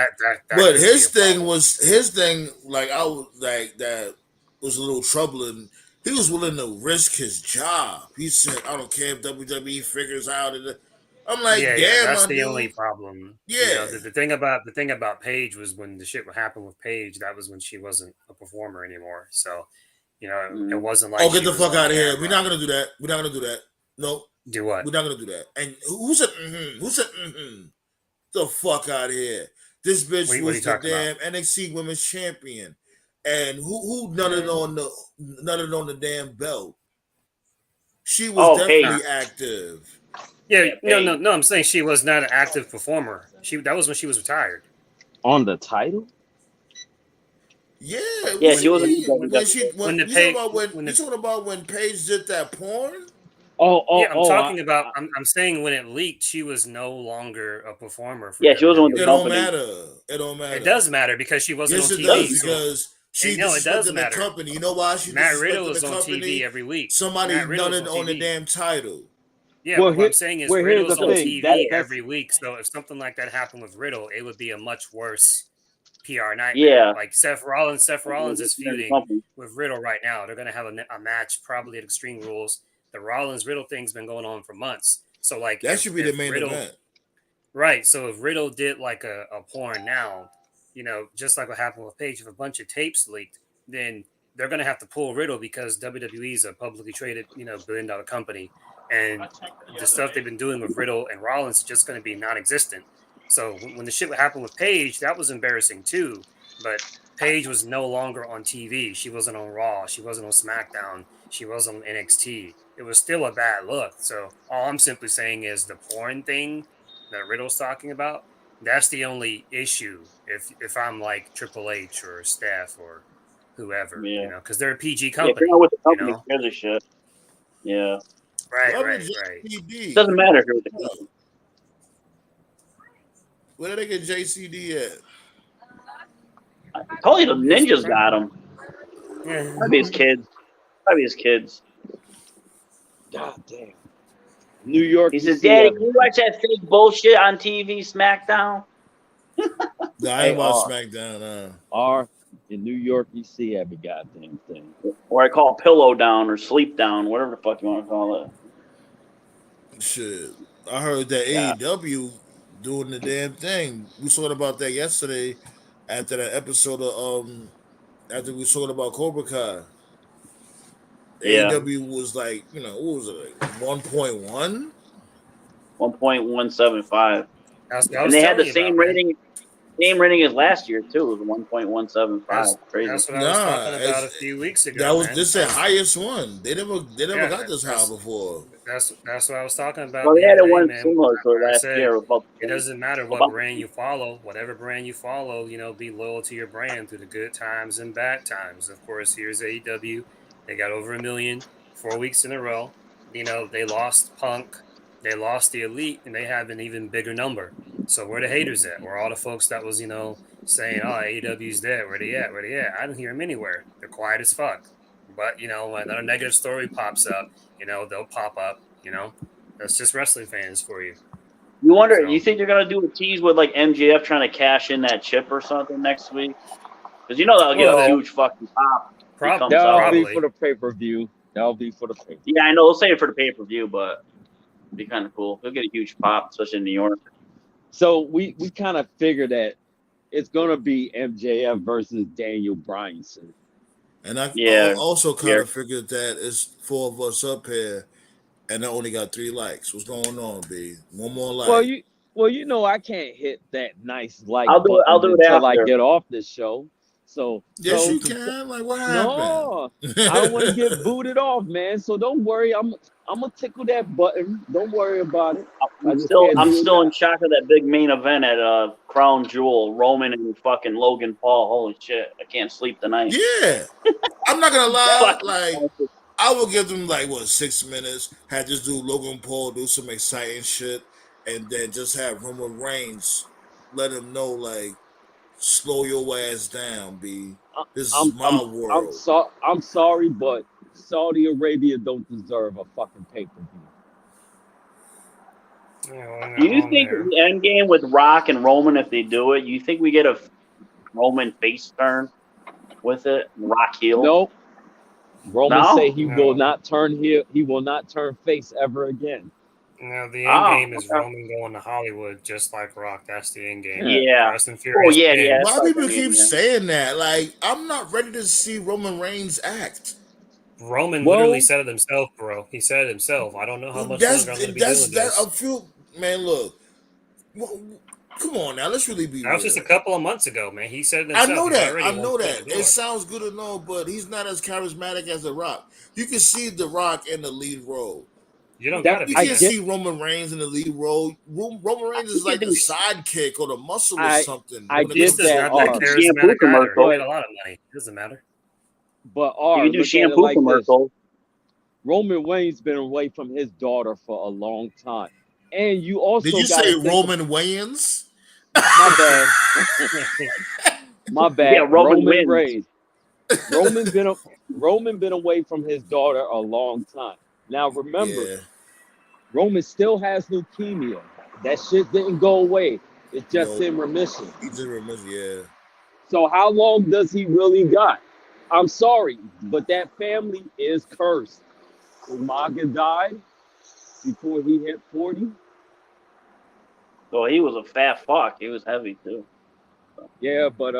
But could his be a thing problem. was his thing. Like I was like that was a little troubling. He was willing to risk his job. He said, "I don't care if WWE figures out." I'm like, Yeah, damn, that's my the dude. only problem. Yeah. You know, the thing about Paige was when the shit happened with Paige, that was when she wasn't a performer anymore. So, you know, it wasn't like Oh, get she the was fuck on out of here. camera. We're not gonna do that. We're not gonna do that. No, Do what? we're not gonna do that. And who said Who said the fuck out of here? This bitch What are you was the talking damn NXT Women's Champion, and who nutted on the damn belt. She was definitely Paige. active. Yeah, Paige. no. I'm saying she was not an active performer. That was when she was retired. On the title? Yeah, she wasn't. You talking about when Paige did that porn? I'm saying when it leaked, she was no longer a performer. For she wasn't with the It don't company. matter. It don't matter. It does matter because she wasn't yes, on it TV. does because she it does disrespected the matter. company. You know why she Matt disrespected Riddle the is on company? TV every week. Somebody nutted on the damn title. Yeah, what I'm saying is Riddle's on TV every week. So if something like that happened with Riddle, it would be a much worse PR nightmare. Yeah. Like Seth Rollins is feuding with Riddle right now. They're going to have a match probably at Extreme Rules. The Rollins Riddle thing's been going on for months. So like that should be the main event. Right. So if Riddle did like a porn now, you know, just like what happened with Paige, if a bunch of tapes leaked, then they're going to have to pull Riddle because WWE is a publicly traded, you know, $1 billion company. And the stuff they've been doing with Riddle and Rollins is just going to be non-existent. So when the shit happened with Paige, that was embarrassing too. But Paige was no longer on TV. She wasn't on Raw. She wasn't on SmackDown. She wasn't on NXT. It was still a bad look. So all I'm simply saying is the porn thing that Riddle's talking about, that's the only issue if I'm like Triple H or Steph or whoever, you know, because they're a PG company. Yeah, with the company, you know? Shit. Yeah. Right. It doesn't matter who the company. Where did they get JCD at? I told you the ninjas got him. Probably his kids. God damn. New York. He says, "Daddy, can you watch that fake bullshit on TV, SmackDown?" No, I ain't watch SmackDown. In New York, you see every goddamn thing. Or I call pillow down or sleep down, whatever the fuck you want to call it. Shit, I heard that AEW doing the damn thing. We talked about that yesterday after that episode of after we talked about Cobra Kai. Yeah. AEW was like, you know, what was it, like 1.1? 1.175. And they had the same rating. Same rating as last year too. It was 1.175. Crazy. That's what I was talking about a few weeks ago. That was this the highest one. They never got this high before. That's what I was talking about. Well, they had one similar to last year. It doesn't matter what brand you follow, whatever brand you follow, you know, be loyal to your brand through the good times and bad times. Of course, here's AEW. They got over 1 million 4 weeks in a row. You know, they lost Punk, they lost the Elite, and they have an even bigger number. So where the haters at? Where all the folks that was, you know, saying, "Oh, AEW's dead. Where they at? Where they at?" I didn't hear them anywhere. They're quiet as fuck. But when another negative story pops up, they'll pop up. That's just wrestling fans for you. You wonder? So- You think they're gonna do a tease with like MJF trying to cash in that chip or something next week? Because that'll get Well, a huge fucking pop. If he comes That'll out. be Probably. for the pay-per-view. That'll be for the pay-per-view. Yeah, I know. They'll say it for the pay-per-view, but it'd be kind of cool. He'll get a huge pop, especially in New York. So we kind of figure that it's gonna be MJF versus Daniel Bryanson. And I Yeah. also kind Yeah. of figured that it's 4 of us up here, and I only got 3 likes. What's going on, B? One more like. Well, I can't hit that nice like I'll do it- I'll button do it until I after. get off this show. So Yes, so you to- can. Like, what happened? No, I don't want to get booted off, man. So don't worry. I'm gonna tickle that button. Don't worry about it. I I'm just still can't do it in now. shock of that big main event at Crown Jewel, Roman and fucking Logan Paul. Holy shit! I can't sleep tonight. Yeah. I'm not gonna lie. Fuck. Like, I will give them 6 minutes. Have this dude Logan Paul do some exciting shit, and then just have Roman Reigns let him know, slow your ass down, B. This is my world. I'm sorry, but Saudi Arabia don't deserve a fucking pay-per-view. Do you think the end game with Rock and Roman, if they do it, you think we get a Roman face turn with it? Rock heel? Nope. Roman No? say he No. will not turn heel. He will not turn face ever again. No, the end game is Roman going to Hollywood, just like Rock. That's the end game. Yeah. Fast and Furious. Oh, yeah. A That's lot of people like- keep saying that. I'm not ready to see Roman Reigns act. Roman Well- literally said it himself, bro. He said it himself. I don't know how much longer I'm going to be doing this. I feel, man. Look, come on now. Let's really be That was real. just a couple of months ago, man. He said it I himself. know He's that. already I know one foot that. in the door. It sounds good and all, but he's not as charismatic as The Rock. You can see The Rock in the lead role. You don't That- got to be. You I can't get- see Roman Reigns in the lead role. Roman Reigns is like the sidekick or the muscle or something. I when it get comes He's to- that, not that R. charismatic Shampoo either. commercial. He made a lot of money. It doesn't matter. But You R, can do look at it shampoo like this. commercials. Roman Reigns been away from his daughter for a long time, and you also Did you gotta say think- Roman Wayans? My bad. My bad. Yeah, Roman Roman wins. Reigns. Roman been away from his daughter a long time. Now remember, Yeah. Roman still has leukemia. That shit didn't go away. It's just Nope. in remission. He just remembers. Yeah. So how long does he really got? I'm sorry, but that family is cursed. Umaga died before he hit 40. So he was a fat fuck. He was heavy too. Yeah, but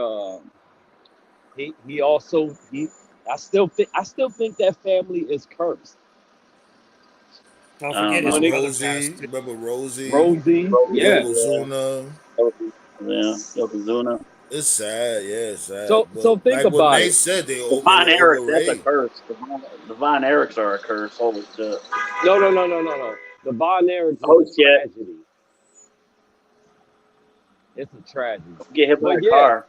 he also I still think that family is cursed. Don't forget his When brother Rosie. passed. Remember Rosie? Rosie, yeah. Yokozuna. Yeah, Yokozuna. It's sad. Yeah, it's sad. So But think what about they it. said, they The Von Erichs, that's a overrated. curse. The Von Erichs are a curse. Holy shit. No. The Von Erichs is Oh, a shit. tragedy. It's a tragedy. Get hit by But a yeah. car.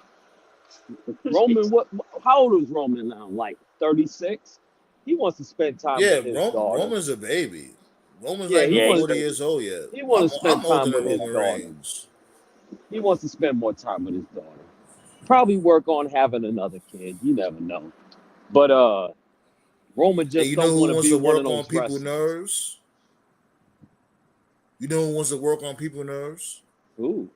Roman, how old is Roman now? Like 36? He wants to spend time Yeah, with his daughter. Roman's a baby. Roman's Yeah, like he 40 wants- years old yet. he wanna spend I'm older time than with his Roman daughter. Reigns. He wants to spend more time with his daughter. Probably work on having another kid. You never know. But Roman And just you know don't who want to wants be to one work of on those people's wrestlers. nerves? You know who wants to work on people's nerves? Ooh.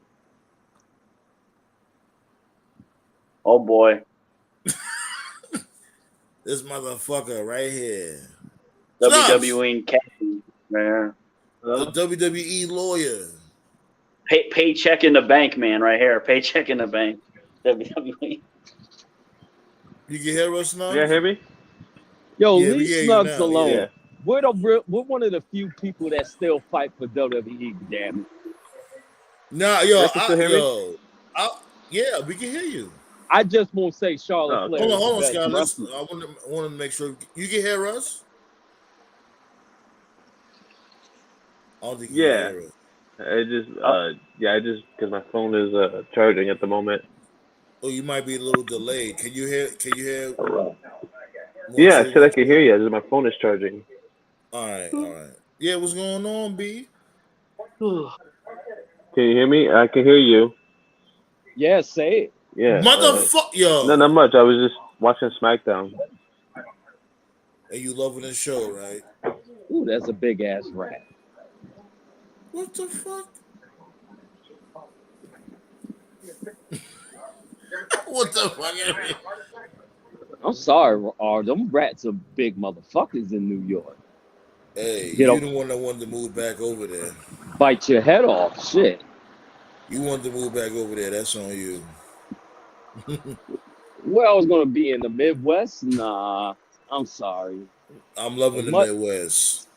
Oh boy. This motherfucker right here. WWE and Captain. Man. The WWE lawyer. Paycheck in the bank, man, right here. Paycheck in the bank. WWE. You can hear us now? You hear me? Yo, Yeah, we leave hear you Snugs now, alone. yeah. We're one of the few people that still fight for WWE, damn it. Nah, yo, Y'all can still hear me? yeah, we can hear you. I just won't say Charlotte Oh, Flair. Hold on, is the Scott. best Listen, wrestler. I want to make sure you can hear us. I don't think you Yeah. can hear us. I just because my phone is charging at the moment. Oh, you might be a little delayed. Can you hear? Yeah, I said I can hear you. Just my phone is charging. All right. Yeah, what's going on, B? Can you hear me? I can hear you. Yeah, say it. Yeah. Motherfucker, yo. No, not much. I was just watching SmackDown. and you loving the show, right? Ooh, that's a big ass rat. What the fuck? What the fuck? I'm sorry, them rats are big motherfuckers in New York. Hey, Get you up, the one that wanted to move back over there. bite your head off. Shit. You wanted to move back over there. That's on you. Where I was gonna be in the Midwest? Nah, I'm sorry. I'm loving As the much, Midwest.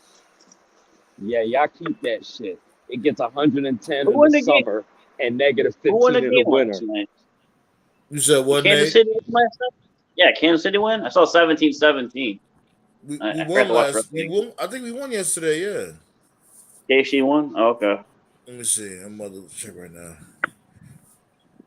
yeah, y'all keep that shit. It gets 110 Who in won the the game? summer and negative Who won 15 the in the game winter. last night? You said Did what, Kansas Nate? City win last night? Yeah, Kansas City win. I saw 17-17. We I forgot won to watch the last. We game. won. I think we won yesterday. Yeah. KC won. Oh, okay. Let me see. I'm about to check right now.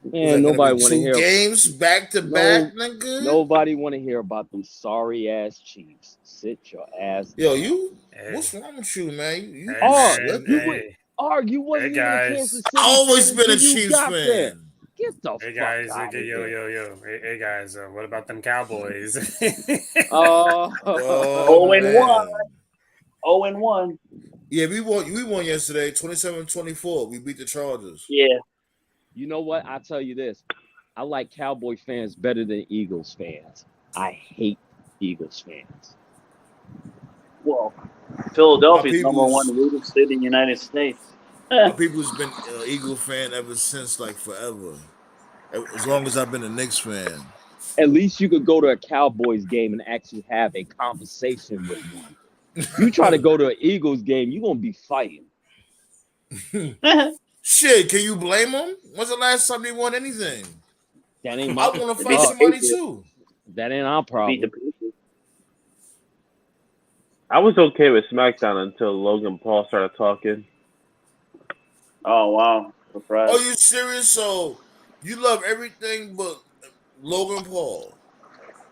Was Man, that gonna be nobody want to 2 hear. games back to back, nigga? Nobody want to hear about them sorry ass Chiefs. Sit your ass Yo, down. you. Hey, What's wrong with you, man? You hey, You slipping. would. You wasn't even a Kansas guys. City Always fan been a until you Chiefs got there. fan. Get the Hey fuck guys, out of here. yo. Hey guys, what about them Cowboys? Oh 0-1. man. 0-1. Yeah, we won yesterday, 27-24. We beat the Chargers. Yeah. You know what? I'll tell you this. I like Cowboy fans better than Eagles fans. I hate Eagles fans. Well, Philadelphia's My number one people's- rated city in the United States. My people's been an Eagle fan ever since, like forever. As long as I've been a Knicks fan. At least you could go to a Cowboys game and actually have a conversation with one. You try to go to an Eagles game, you're gonna be fighting. Shit, can you blame them? When's the last time they won anything? That ain't I my want to They fight beat the somebody Patriots. too. that ain't our Beat the problem. Patriots. I was okay with SmackDown until Logan Paul started talking. Oh wow! Surprise. Are you serious? So you love everything but Logan Paul.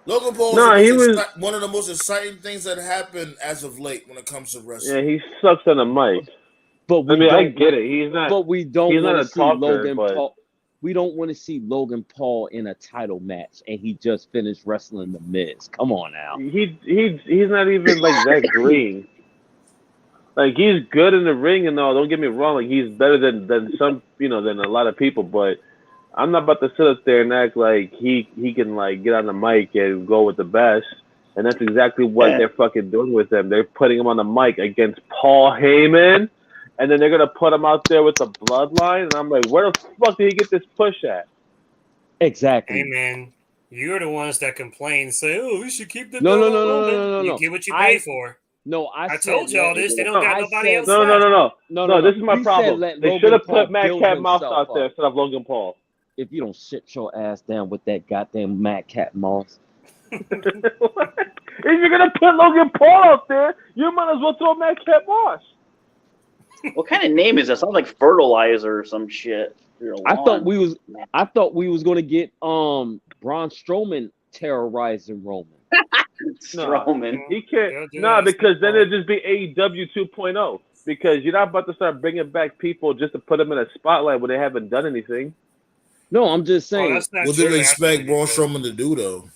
Logan Paul No, he is was. one of the most exciting things that happened as of late when it comes to Yeah, wrestling. he sucks on the mic. But I we mean, I don't. get it. He's not. But we don't He's not want a to see talker, Logan but Paul. We don't want to see Logan Paul in a title match, and he just finished wrestling the Miz. Come on now. he's not even like that green. Like he's good in the ring and all. Don't get me wrong. Like he's better than some than a lot of people. But I'm not about to sit up there and act like he can like get on the mic and go with the best. And that's exactly what they're fucking doing with him. They're putting him on the mic against Paul Heyman, and then they're gonna put him out there with the Bloodline. And I'm like, where the fuck did he get this push at? Exactly. Hey man, you're the ones that complain, say, "Oh, we should keep the No. You get what you pay for. No, I told y'all this. They don't got nobody else. No, this is my We said problem. let They Logan should have Paul put Matt build Cat Moss himself out there up. instead of Logan Paul. If you don't sit your ass down with that goddamn Matt Cat Moss. If you're gonna put Logan Paul out there, you might as well throw Matt Cat Moss. What kind of name is that? Sounds like fertilizer or some shit. I thought we was gonna get Braun Strowman terrorizing Roman. Strowman. He can't. No, because then it'd just be AEW 2.0. Because you're not about to start bringing back people just to put them in a spotlight when they haven't done anything. No, I'm just saying. What do they expect Braun Strowman to do though?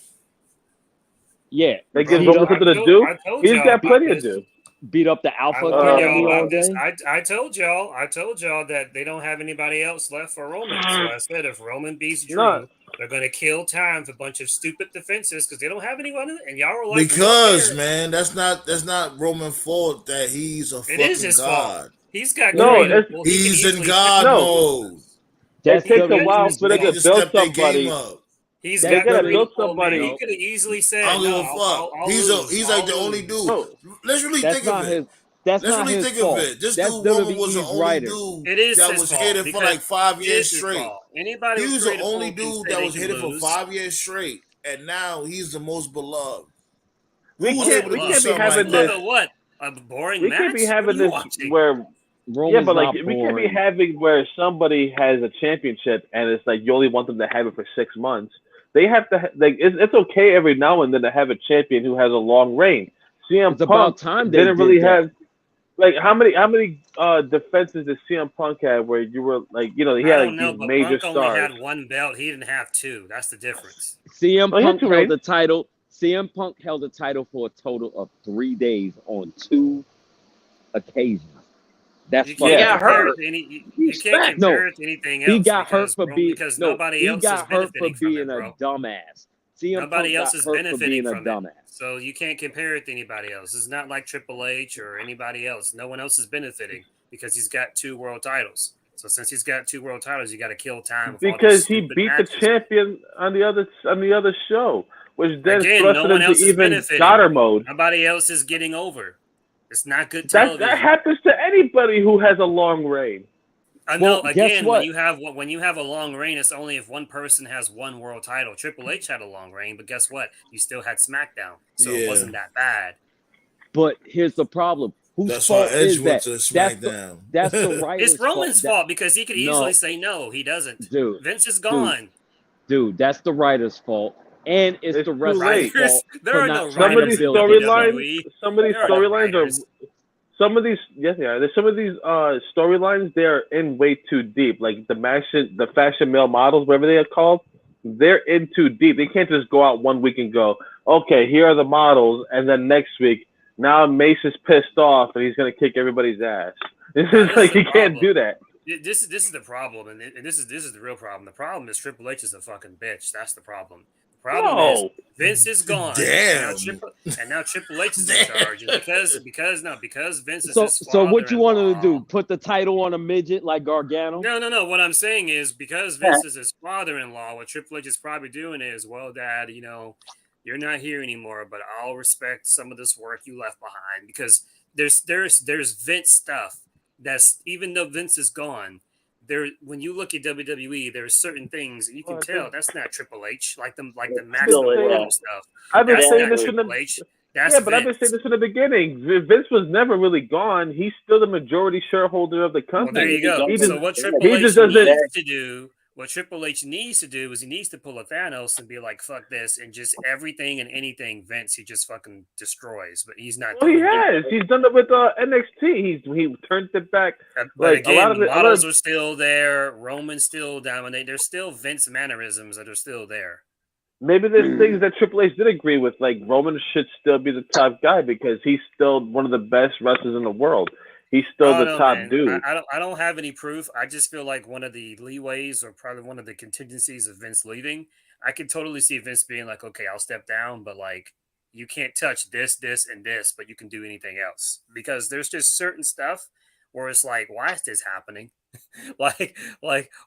Yeah, They give Roman something to do. He's got plenty to do. Beat up the Alpha I told Academy y'all all about this. day. I told y'all that they don't have anybody else left for Roman. So I said if Roman beats Drew, they're gonna kill time for a bunch of stupid defenses because they don't have anyone. And y'all were like, because man, that's not Roman's fault that he's a it fucking is his god. fault. He's got he's in God mode. It takes a while for them to build somebody. He's they got gotta great build people, somebody. man. He could have easily said, I don't give "No, a fuck." I'll He's lose. like the only dude. No. Let's really That's think of not it. his. That's Let's not really his think fault. of it. This That's dude Roman was the WWE's only writer. dude It is that his was fault hitting for because like 5 it years is his straight. fault. Anybody He who was the created only Paul can dude say that they was can hitting for lose. 5 years straight, and now he's the most beloved. We Who was can't able to be do something having like this. that? What? A boring We match? can't be having What are you this watching? where. Roman's Yeah, but like not we can't be boring. having where somebody has a championship and it's like you only want them to have it for 6 months. They have to like it's okay every now and then to have a champion who has a long reign. CM It's about Punk time they didn't did really that. have like how many defenses did CM Punk have where you were like he I had don't like know, these but major Punk only stars. had one belt. He didn't have two. That's the difference. CM Well, he had Punk two held reigns. the title. CM Punk held the title for a total of 3 days on 2 occasions. That's You fucking can't got compare hurt. it to any. You can't Respect. No, compare it to anything he else got hurt for being because nobody he else is got hurt for benefiting from being it, a bro. dumbass. CM Nobody Punk else got is hurt for benefiting being a from it. dumbass. So you can't compare it to anybody else. It's not like Triple H or anybody else. No one else is benefiting because he's got 2 world titles. So since he's got 2 world titles, you got to kill time with all Because these he stupid beat the matches. champion on the other show, which then Again, thrust no it one into else is even benefiting. daughter mode. Nobody else is getting over. It's not good That television. happens to anybody who has a long reign. I Well, know. guess Again, what? when you have a long reign, it's only if one person has 1 world title. Triple H had a long reign, but guess what? You still had SmackDown, so it Yeah. wasn't that bad. But here's the problem. Whose That's why fault Edge is went that? to That's SmackDown. the writer's It's Roman's fault. fault because he could easily say no. He doesn't. Dude, Vince is gone. dude, that's the writer's fault. And it's It's the too wrestler's late. fault There for are not no trying Some of to these writers in build storylines, WWE. some of these There are no storylines are, writers. some of these, yes, yeah, there's some of these storylines. They're in way too deep. Like the fashion male models, whatever they are called, they're in too deep. They can't just go out one week and go, okay, here are the models, and then next week, now Mace is pissed off and he's gonna kick everybody's ass. This is This like is the you can't problem. do that. This is the problem, and this is the real problem. The problem is Triple H is a fucking bitch. That's the problem. The problem is No, Vince is gone. Damn. And now Triple H is in charge. And because Vince is So, his so what you wanted to father-in-law- do? Put the title on a midget like Gargano? No. What I'm saying is because Vince is his father-in-law, what Triple H is probably doing is, well, Dad, you're not here anymore, but I'll respect some of this work you left behind because there's Vince stuff that's even though Vince is gone. There, when you look at WWE, there's certain things you can tell that's not Triple H, like the Maximum Warrior stuff. I've been That's saying not this in Triple the H. That's yeah, but I've been Vince. saying this in the beginning. Vince was never really gone. He's still the majority shareholder of the Well, company. there you go. He So just- what Triple he H just doesn't- needs to do, what Triple H needs to do is he needs to pull a Thanos and be like, "Fuck this," and just everything and anything Vince he just fucking destroys. But he's not. Well, he doing that. has. He's done it with NXT. He turned it back. But Like, again, a lot of the it- a lot models of- are still there. Roman's still dominate. There's still Vince mannerisms that are still there. Maybe there's things that Triple H did agree with, like Roman should still be the top guy because he's still one of the best wrestlers in the world. He's still the top man. dude. I don't have any proof. I just feel like one of the leeways or probably one of the contingencies of Vince leaving. I could totally see Vince being like, "Okay, I'll step down, but like you can't touch this, and this, but you can do anything else." Because there's just certain stuff where it's like, why is this happening? like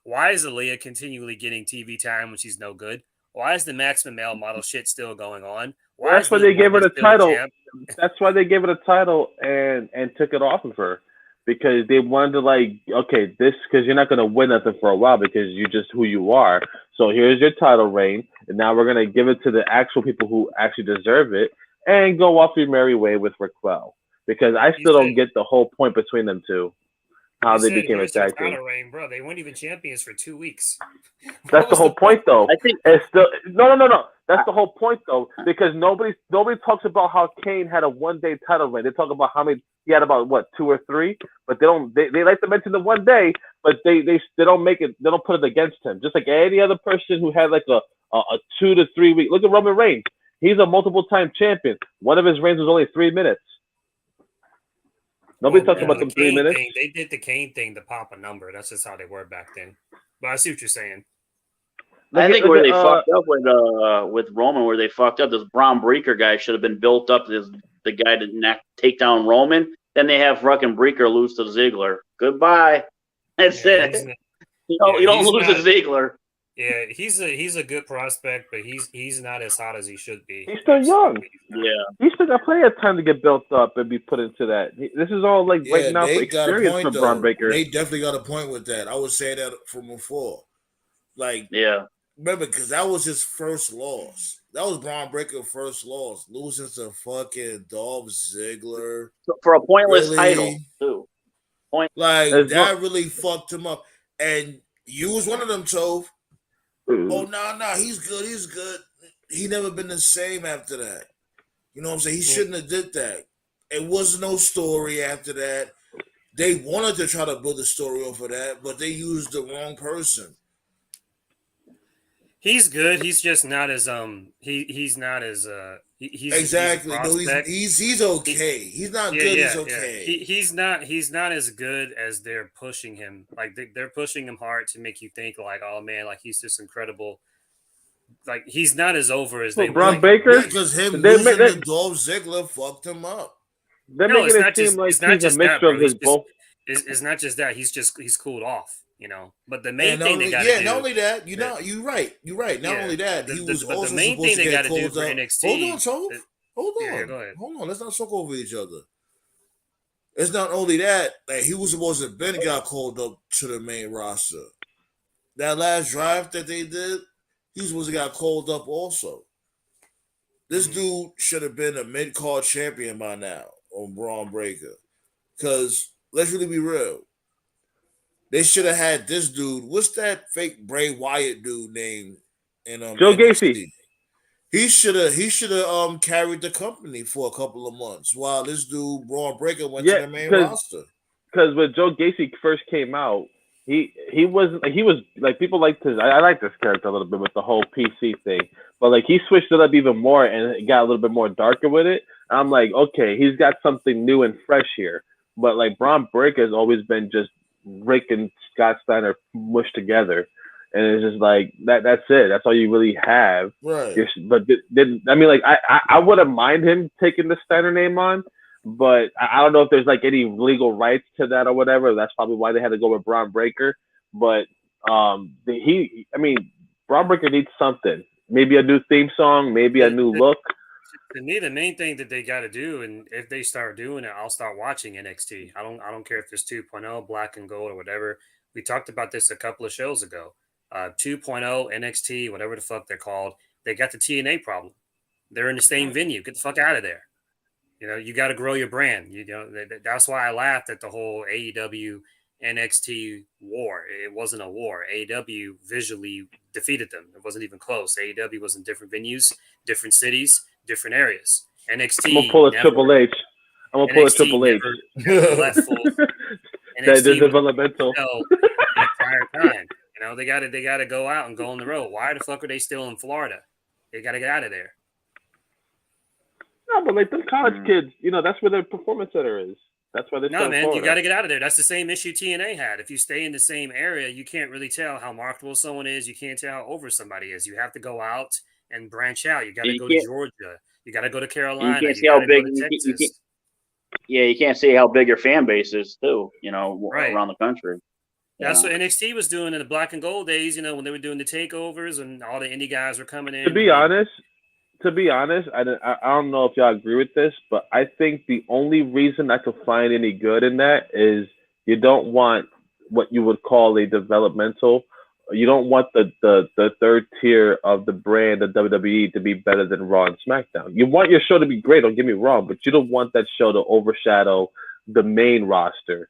why is Aaliyah continually getting TV time when she's no good? Why is the Maximum Male model shit still going on? Why That's is why Liv they gave her Morgan the still title. champ? That's why they gave her the title and took it off of her because they wanted to like, okay, this because you're not gonna win nothing for a while because you're just who you are. So here's your title reign, and now we're gonna give it to the actual people who actually deserve it, and go off your merry way with Raquel because I still don't get the whole point between them two. How they became a tag team. Reign, bro. They weren't even champions for 2 weeks. That's the whole point, though. I think It's still no. That's the whole point, though, because nobody talks about how Kane had a 1-day title reign. They talk about how many he had, about what 2 or 3, but they don't. They like to mention the 1 day, but they don't make it. They don't put it against him. Just like any other person who had like a 2 to 3 week. Look at Roman Reigns. He's a multiple-time champion. One of his reigns was only 3 minutes. Nobody talks about them 3 minutes. They did the Kane thing to pop a number. That's just how they were back then. But I see what you're saying. I think where they fucked up with Roman, where they fucked up, this Braun Breaker guy should have been built up as the guy to take down Roman. Then they have fucking Breaker lose to Ziggler. Goodbye. That's it. You don't lose to Ziggler. Yeah, he's a good prospect, but he's not as hot as he should be. He's still young. Yeah, he's still got plenty of time to get built up and be put into that. This is all like right now for experience for Braun Breaker. They definitely got a point with that. I would say that from before. Like, yeah. Remember, because that was his first loss. That was Braun Breaker's first loss, losing to fucking Dolph Ziggler for a pointless title too. That really fucked him up. And you was one of them, Tove. Oh no, he's good. He never been the same after that. You know what I'm saying? He shouldn't have did that. It was no story after that. They wanted to try to build a story off of that, but they used the wrong person. He's good. He's just not as he's not as He's exactly. a No, prospect. he's okay. He's not good. He's okay. He's not as good as they're pushing him. Like they're pushing him hard to make you think like, oh man, like he's just incredible. Like he's not as over as they Well, would Braun like. Baker, Because him they losing they to Dolph Ziggler fucked him up. they're No, making it seem like it's not he's a just that, mixture bro. of his both. It's not just that. He's cooled off, you know. But the main And thing they got to do. not only that, you're right. Not Yeah, only that, but he was the also main supposed thing to they got get to do called for up. NXT. Hold on, Toph. Yeah, go ahead. Hold on. Let's not talk over each other. It's not only that he was supposed to have been got called up to the main roster. That last drive that they did, he was supposed to got called up also. This dude should have been a mid-card champion by now on Braun Breaker. Because let's really be real. They should have had this dude. What's that fake Bray Wyatt dude name in Joe NXT? Gacy. He should have carried the company for a couple of months while this dude Braun Breaker went to the main roster. Because when Joe Gacy first came out, he was like people like to. I like this character a little bit with the whole PC thing, but like he switched it up even more and it got a little bit more darker with it. I'm like, okay, he's got something new and fresh here. But like Braun Breaker has always been just Rick and Scott Steiner mushed together. And it's just like that's it. That's all you really have. Right. But I mean, like I wouldn't mind him taking the Steiner name on, but I don't know if there's like any legal rights to that or whatever. That's probably why they had to go with Braun Breaker. But Braun Breaker needs something. Maybe a new theme song, maybe a new look. To me, the main thing that they got to do, and if they start doing it, I'll start watching NXT. I don't care if it's 2.0, Black and Gold, or whatever. We talked about this a couple of shows ago. 2.0, NXT, whatever the fuck they're called. They got the TNA problem. They're in the same venue. Get the fuck out of there. You know, you got to grow your brand. You know, that's why I laughed at the whole AEW NXT war. It wasn't a war. AEW visually defeated them. It wasn't even close. AEW was in different venues, different cities, different areas. NXT. I'm gonna pull a Triple H. Never left full. That is developmental. The entire time. You know, they gotta go out and go on the road. Why the fuck are they still in Florida? They gotta get out of there. No, but like them college kids, you know, that's where their performance center is. That's why they're No, man, you got to get out of there. That's the same issue TNA had. If you stay in the same area, you can't really tell how marketable someone is. You can't tell how over somebody is. You have to go out and branch out. You got to go to Georgia. You got to go to Carolina. You can't see how big. You can't see how big your fan base is too. You know, around the country. That's what NXT was doing in the Black and Gold days. You know, when they were doing the takeovers and all the indie guys were coming in. To be honest, I don't know if y'all agree with this, but I think the only reason I could find any good in that is you don't want what you would call a developmental. You don't want the third tier of the brand of WWE to be better than Raw and SmackDown. You want your show to be great, don't get me wrong, but you don't want that show to overshadow the main roster.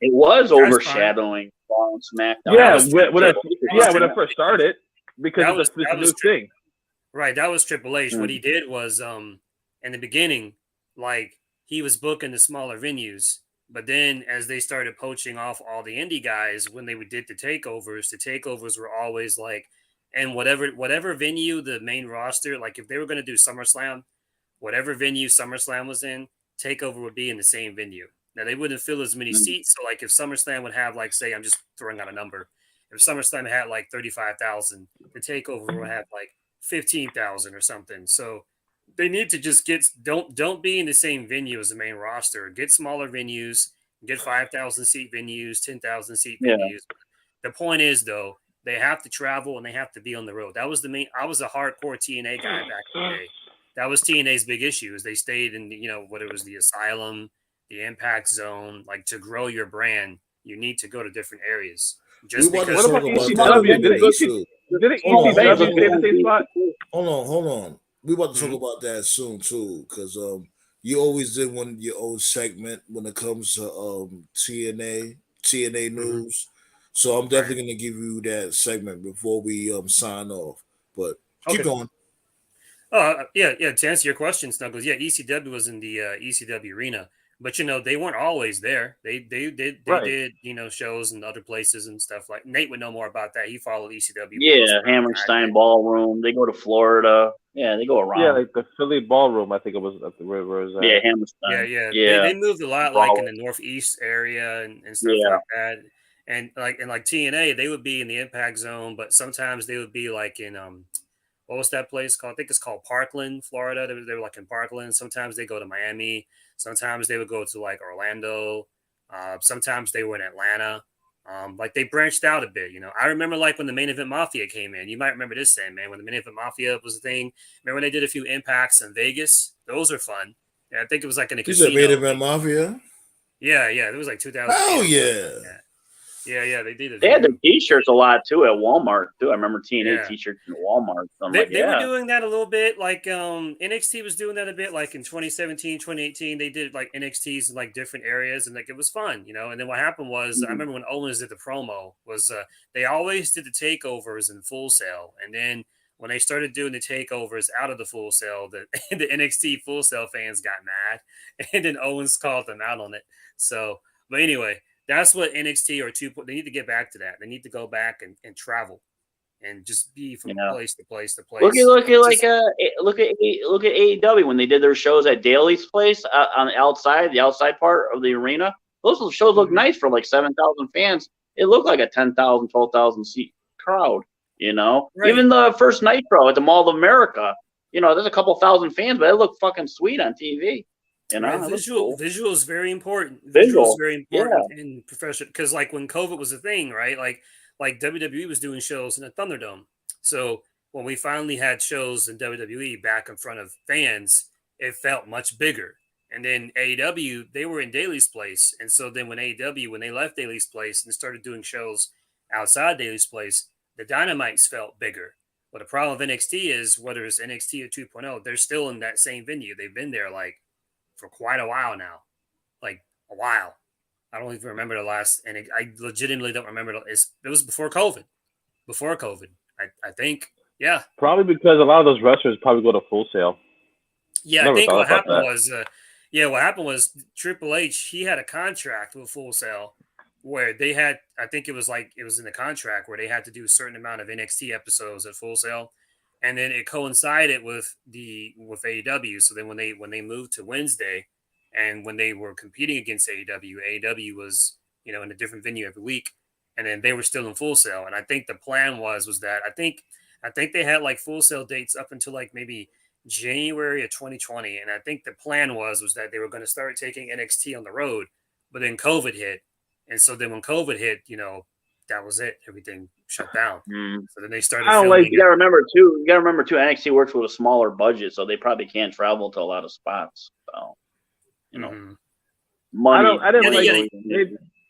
It was overshadowing Raw and SmackDown. Yeah, when it first started, because it was this new thing. Right, that was Triple H. What he did was, in the beginning, like he was booking the smaller venues, but then as they started poaching off all the indie guys, when they did the takeovers were always like, and whatever venue the main roster, like if they were going to do SummerSlam, whatever venue SummerSlam was in, takeover would be in the same venue. Now they wouldn't fill as many seats, so like if SummerSlam would have like, say, I'm just throwing out a number, if SummerSlam had like 35,000, the takeover would have like 15,000 or something. So they need to just don't be in the same venue as the main roster. Get smaller venues, get 5,000 seat venues, 10,000 seat venues. The point is though, they have to travel and they have to be on the road. That was I was a hardcore TNA guy back in the day. That was TNA's big issue is they stayed in what it was, the Asylum, the Impact Zone. Like to grow your brand, you need to go to different areas. Just because what about ECW? Didn't ECW stay in the same spot? Hold on. We about to talk about that soon too, because you always did one of your own segment when it comes to TNA news. So I'm definitely gonna give you that segment before we sign off. But keep going. Yeah. To answer your question, Snuggles, ECW was in the ECW arena. But they weren't always there. They did shows in other places and stuff. Like Nate would know more about that. He followed ECW. Yeah, Hammerstein Ballroom. They go to Florida. Yeah, they go around. Yeah, like the Philly Ballroom, I think it was at the where was that? Yeah, Hammerstein. Yeah. Yeah. They moved a lot, like in the Northeast area and stuff like that. And like TNA, they would be in the Impact Zone, but sometimes they would be like in what was that place called? I think it's called Parkland, Florida. They were like in Parkland. Sometimes they go to Miami. Sometimes they would go to like Orlando. Sometimes they were in Atlanta. Like they branched out a bit, you know. I remember like when the Main Event Mafia came in. You might remember this thing, man. When the Main Event Mafia was a thing. Remember when they did a few impacts in Vegas? Those are fun. Yeah, I think it was like in a casino. Main Event Mafia? Yeah. It was like 2000. Oh yeah. Yeah, they did it. They had their T-shirts a lot too at Walmart too. I remember TNA T-shirts in Walmart. So they were doing that a little bit. Like NXT was doing that a bit. Like in 2017, 2018, they did like NXTs in like different areas, and like it was fun, you know. And then what happened was, I remember when Owens did the promo was they always did the takeovers in Full Sail, and then when they started doing the takeovers out of the Full Sail, the NXT Full Sail fans got mad, and then Owens called them out on it. So, but anyway. That's what NXT or they need to get back to that. They need to go back and travel and just be from place to place to place. Look at AEW when they did their shows at Daly's place on the outside part of the arena. Those shows look nice for like 7,000 fans. It looked like a 10,000, 12,000 seat crowd. You know, even the first Nitro at the Mall of America. You know, there's a couple thousand fans, but it looked fucking sweet on TV. You know, visual is very important. Visual is very important in professional because, like, when COVID was a thing, right? Like WWE was doing shows in a Thunderdome. So when we finally had shows in WWE back in front of fans, it felt much bigger. And then AEW, they were in Daly's place, and so then when they left Daly's place and started doing shows outside Daly's place, the Dynamites felt bigger. But the problem with NXT is whether it's NXT or 2.0, they're still in that same venue. They've been there like for quite a while now, like a while. I don't even remember the last, and I legitimately don't remember. It was before COVID. I think, yeah. Probably because a lot of those wrestlers probably go to Full Sail. Yeah, I think what happened was Triple H, he had a contract with Full Sail where they had, I think it was in the contract where they had to do a certain amount of NXT episodes at Full Sail. And then it coincided with AEW. So then when they moved to Wednesday, and when they were competing against AEW was in a different venue every week, and then they were still in Full Sail. And I think the plan was that I think they had like Full Sail dates up until like maybe January of 2020, and I think the plan was that they were going to start taking NXT on the road, but then COVID hit, and so then when COVID hit, that was it. Everything shut down. So then they started. You gotta remember too. NXT works with a smaller budget, so they probably can't travel to a lot of spots. So, money.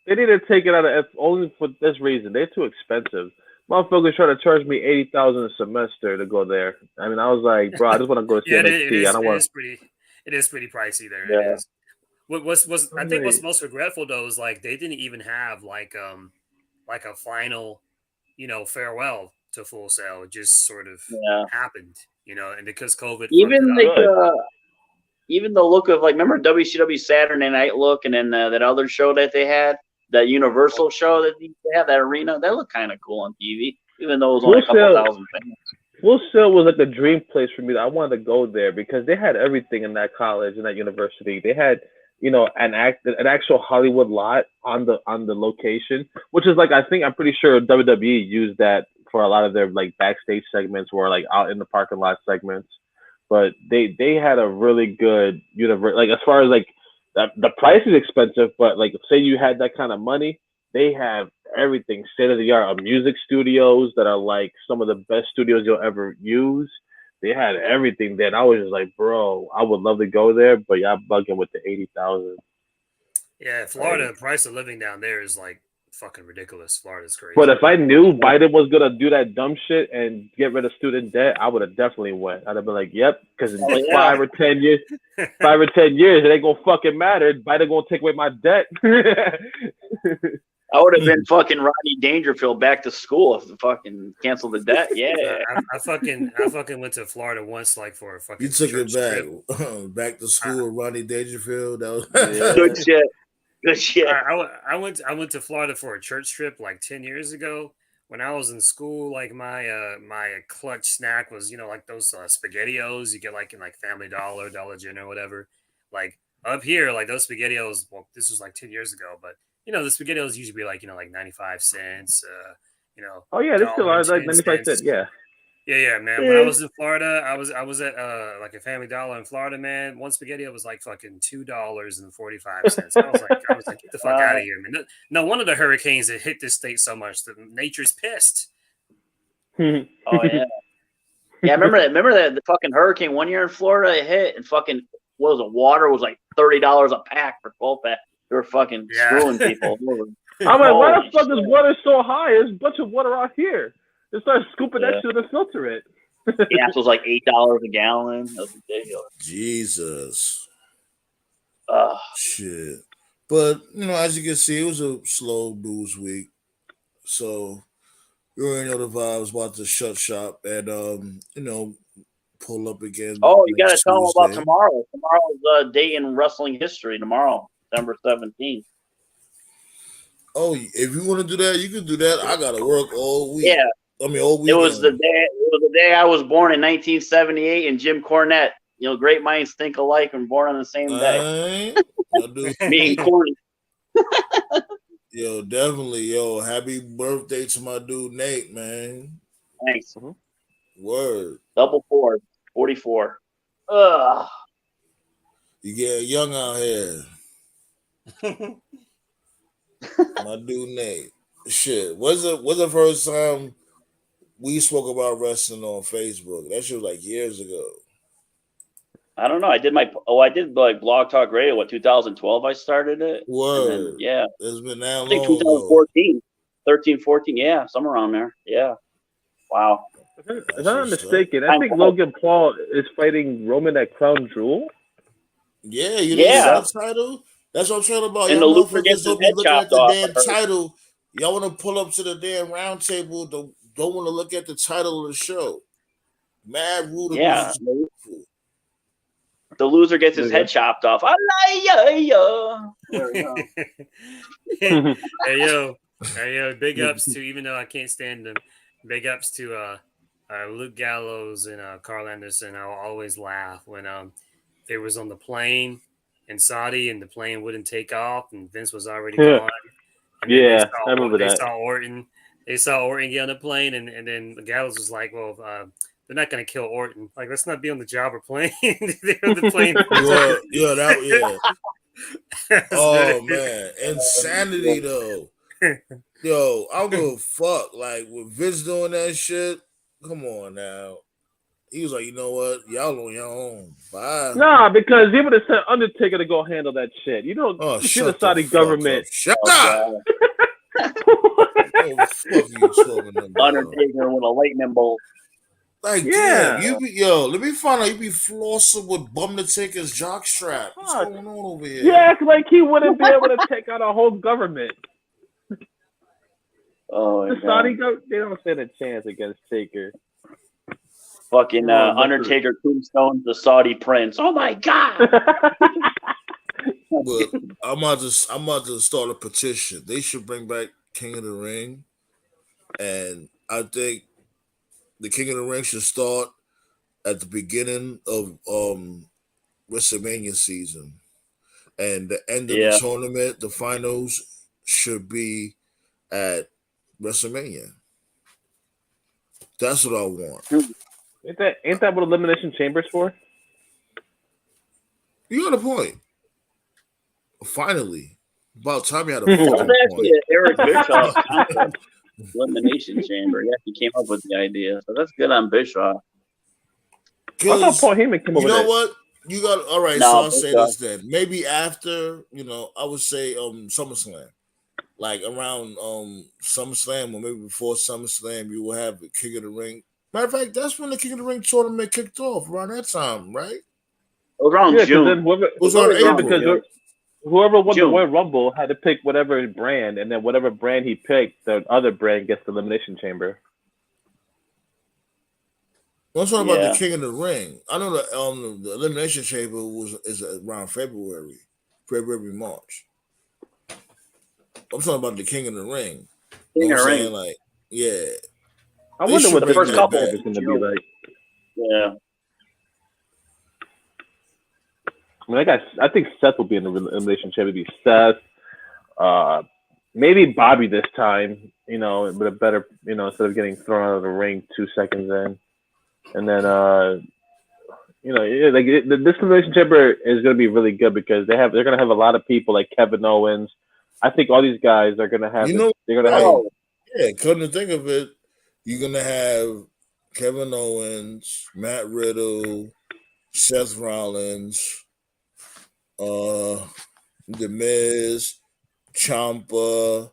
They need to take it out of only for this reason. They're too expensive. Motherfuckers trying to charge me $80,000 a semester to go there. I mean, I was like, bro, I just want to go to NXT. I don't want. It is pretty pricey there. Yeah. It is. I think what's most regretful though is like they didn't even have like a final, farewell to Full Sail. It just sort of happened, and because COVID. Even the look of remember WCW Saturday Night look, and then that other show that they had, that Universal show that they had, that arena, that looked kind of cool on TV, even though it was only a couple thousand fans. Full Sail was like a dream place for me. I wanted to go there because they had everything in that college and that university. They had an actual Hollywood lot on the location, which is I'm pretty sure WWE used that for a lot of their backstage segments or out in the parking lot segments. But they had a really good universe. As far as the price is expensive, but say you had that kind of money, they have everything state of the art. Music studios that are some of the best studios you'll ever use. They had everything there. And I was just like, bro, I would love to go there, but y'all bugging with the 80,000. Yeah, Florida, the price of living down there is fucking ridiculous. Florida's crazy. But if I knew Biden was gonna do that dumb shit and get rid of student debt, I would have definitely went. I'd have been like, yep, because in 5 or 10 years, it ain't gonna fucking matter. Biden gonna take away my debt. I would have been fucking Rodney Dangerfield back to school if the fucking canceled the debt. Yeah, I fucking went to Florida once, for a fucking. You took it back, back to school with Rodney Dangerfield. That was good shit. Good shit. I went to Florida for a church trip 10 years ago. when I was in school, like my clutch snack was like those SpaghettiOs you get like in like Family Dollar, Dollar General, whatever. Like up here, like those SpaghettiOs. Well, this was like 10 years ago, but the SpaghettiOs usually be like like 95 cents. Oh yeah, this still dollar are and like 10 95 cents. cents. Yeah. Yeah, man. When I was in Florida, I was at like a Family Dollar in Florida, man. One spaghetti was like fucking $2.45. I was like, get the fuck out of here, man. No one of the hurricanes that hit this state so much that nature's pissed. Oh yeah. Yeah, remember that the fucking hurricane one year in Florida it hit and fucking what was it? Water was like $30 a pack for 12 pack. They were fucking screwing people. I'm like, why the fuck is water so high? There's a bunch of water out here. Just start scooping that shit to filter it. Gas was like $8 a gallon. That was ridiculous. Jesus. Ugh. Shit. But, as you can see, it was a slow news week. So, you already know the vibes about to shut shop and, pull up again. Oh, you got to tell them about Tuesday. tomorrow. Tomorrow's day in wrestling history. Tomorrow, December 17th. Oh, if you want to do that, you can do that. I got to work all week. Yeah. All week. It was the day I was born in 1978, and Jim Cornette. Great minds think alike and born on the same day. Me and Corny. Yo, definitely. Yo, happy birthday to my dude Nate, man. Thanks. Word. Double 4, 44. Ugh. You get young out here. My dude Nate. Shit. What's the first time we spoke about wrestling on Facebook? That shit was like years ago. I don't know. I did like Blog Talk Radio. 2012 I started it. Word. Yeah. It's been that long. I think 2014. 13, 14. Yeah, somewhere around there. Yeah. Wow. If I'm not mistaken, I think Logan Paul is fighting Roman at Crown Jewel. Yeah, you didn't see the title? That's what I'm talking about. And y'all the Luther gets his don't be head looking at chopped the off. damn title. Y'all want to pull up to the damn round table. Don't want to look at the title of the show. Mad rude. Yeah. The loser gets his head chopped off. There we go. Hey yo, big ups to, even though I can't stand them, big ups to Luke Gallows and Carl Anderson. I'll always laugh when they was on the plane in Saudi and the plane wouldn't take off and Vince was already gone. And I remember that. They saw Orton get on the plane and then the Gallows was like, well, they're not going to kill Orton. Like, let's not be on the job or plane. They're on the plane. Oh, man. Insanity, though. Yo, I don't give a fuck. Like, with Vince doing that shit, come on now. He was like, you know what? Y'all on your own. Bye. Nah, because he would have sent Undertaker to go handle that shit. You don't see the Saudi government. Shut up. What fuck you talking about? Undertaker with a lightning bolt. Like, damn, let me find out you be flossing with Bumdertaker's jockstrap. What's going on over here? Yeah, like he wouldn't be able to take out a whole government. Oh, the Saudi government, they don't stand a chance against Taker. Fucking Undertaker tombstone, the Saudi prince. Oh my god! But I'm about to start a petition. They should bring back King of the Ring, and I think the King of the Ring should start at the beginning of WrestleMania season, and the end of the tournament, the finals should be at WrestleMania. That's what I want. Ain't that what Elimination Chamber's for? You got a point. Finally, about time you had a fucking point. Actually, Eric Bischoff concept. Elimination Chamber. Yeah, he came up with the idea, so that's good on Bischoff. I thought Paul Heyman came up with it. You know what? You got all right. So I'll say this then. Maybe after, I would say SummerSlam, like around SummerSlam or maybe before SummerSlam, you will have the King of the Ring. Matter of fact, that's when the King of the Ring tournament kicked off around that time, right? It was around June. Because whoever won the Royal Rumble had to pick whatever brand, and then whatever brand he picked, the other brand gets the Elimination Chamber. I'm talking about the King of the Ring. I know that the Elimination Chamber is around February, March. I'm talking about the King of the Ring. King of the Ring. Like, Yeah. I They wonder should what bring the first that couple back. is going to be like. Yeah. I mean, I think Seth will be in the elimination chamber. It'd be Seth, maybe Bobby this time. You know, but a better, you know, instead of getting thrown out of the ring 2 seconds in, and then you know, this elimination chamber is going to be really good because they're going to have a lot of people like Kevin Owens. I think all these guys are going to have. You know, They're going to have. yeah, come to think of it, you're gonna have Kevin Owens, Matt Riddle, Seth Rollins, The Miz, Ciampa,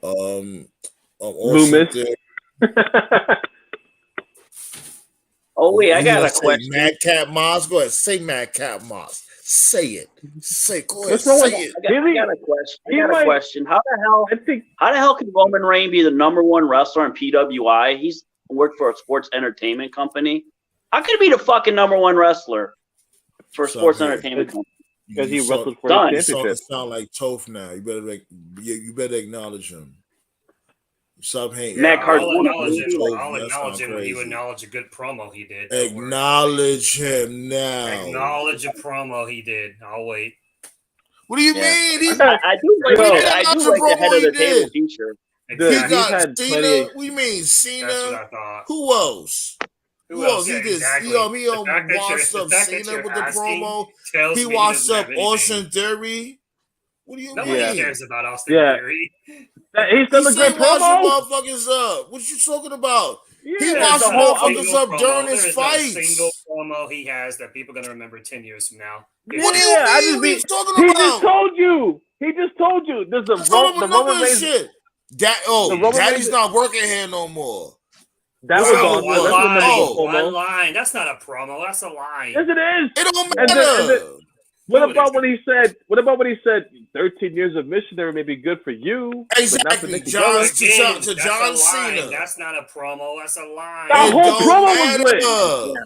Loomis. Oh wait, I got a say question. Madcap Moss. Go ahead, say Madcap Moss. Say it. Go ahead, What's wrong with say it. I got a question. I got a question. How the hell can Roman Reigns be the #1 wrestler in PWI? He's worked for a sports entertainment company. How can he be the fucking #1 wrestler for a sports entertainment company? Because he wrestled for Done. the championship. Sound like Toph now. You better acknowledge him. Stop hating. Matt I'll Cardona. acknowledge him when you acknowledge a good promo he did. Acknowledge him now. Acknowledge a promo he did. I'll wait. What do you mean? I do like the head of the table T-shirt. He Exactly. got Cena. What do you mean, Cena? That's what I thought. Who else? Who else? Yeah, he did. exactly. He washed up Cena with the promo. He washed up Austin Theory. What do you mean? Nobody cares about Austin Theory. He's still a great promo. Motherfuckers up. What you talking about? Yeah, he washed motherfuckers up during his fights. There is not a single promo he has that people are going to remember 10 years from now. What do you mean? What are you talking about? He just told you. There's the Roman Reigns shit. Daddy's not working here no more. That was on one line. That's not a promo. That's a line. Yes, it is. It don't matter. What about when he said 13 years of missionary may be good for you? Exactly. But not to John Cena. That's not a promo. That's a line. The whole promo was lit.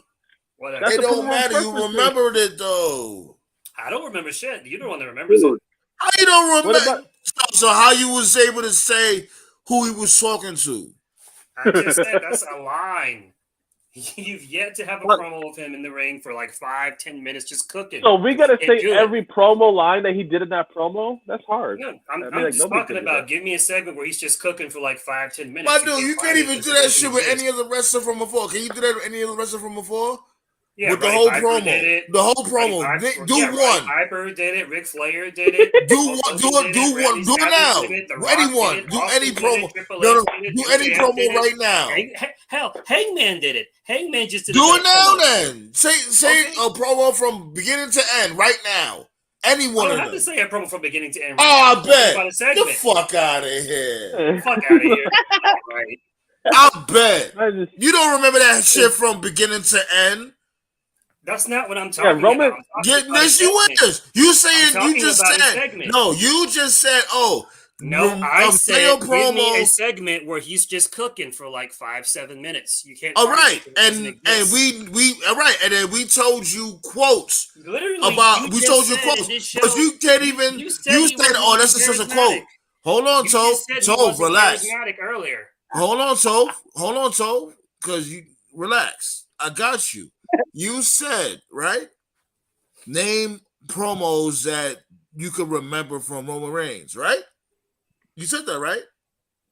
Whatever. It don't matter. You remembered it though. I don't remember shit. You're the one that remembers it. How you don't remember? So how you was able to say who he was talking to? I just said that's a line. You've yet to have a promo with him in the ring for like 5-10 minutes just cooking. So we gotta say every promo line that he did in that promo? That's hard. No, I'm just talking about give me a segment where he's just cooking for like 5-10 minutes. My dude, you can't even do that shit with any other wrestler from before. Can you do that with any other wrestler from before? Yeah, with the whole promo. The whole promo. Do one. Piper did it. Ric Flair did it. Do one. Do it now. Anyone. Do any promo. No. Do any promo right now. Hell, Hangman did it. Hangman just did it. Do it now then. Say a promo from beginning to end right now. Anyone. I don't have to say a promo from beginning to end. Oh, I bet. Get the fuck out of here. Fuck out of here. Right. I bet. You don't remember that shit from beginning to end? That's not what I'm talking about. Yes, you is. You saying you just said no. You just said no. I said give me a segment where he's just cooking for like 5-7 minutes. You can't. All right, and we all right, and then we told you quotes. Literally, we told you quotes, but you can't even. You said, "Oh, that's just a quote." Hold on, Toph, relax. Earlier. Hold on, Toph, because you relax. I got you. You said, right? Name promos that you can remember from Roman Reigns, right? You said that, right?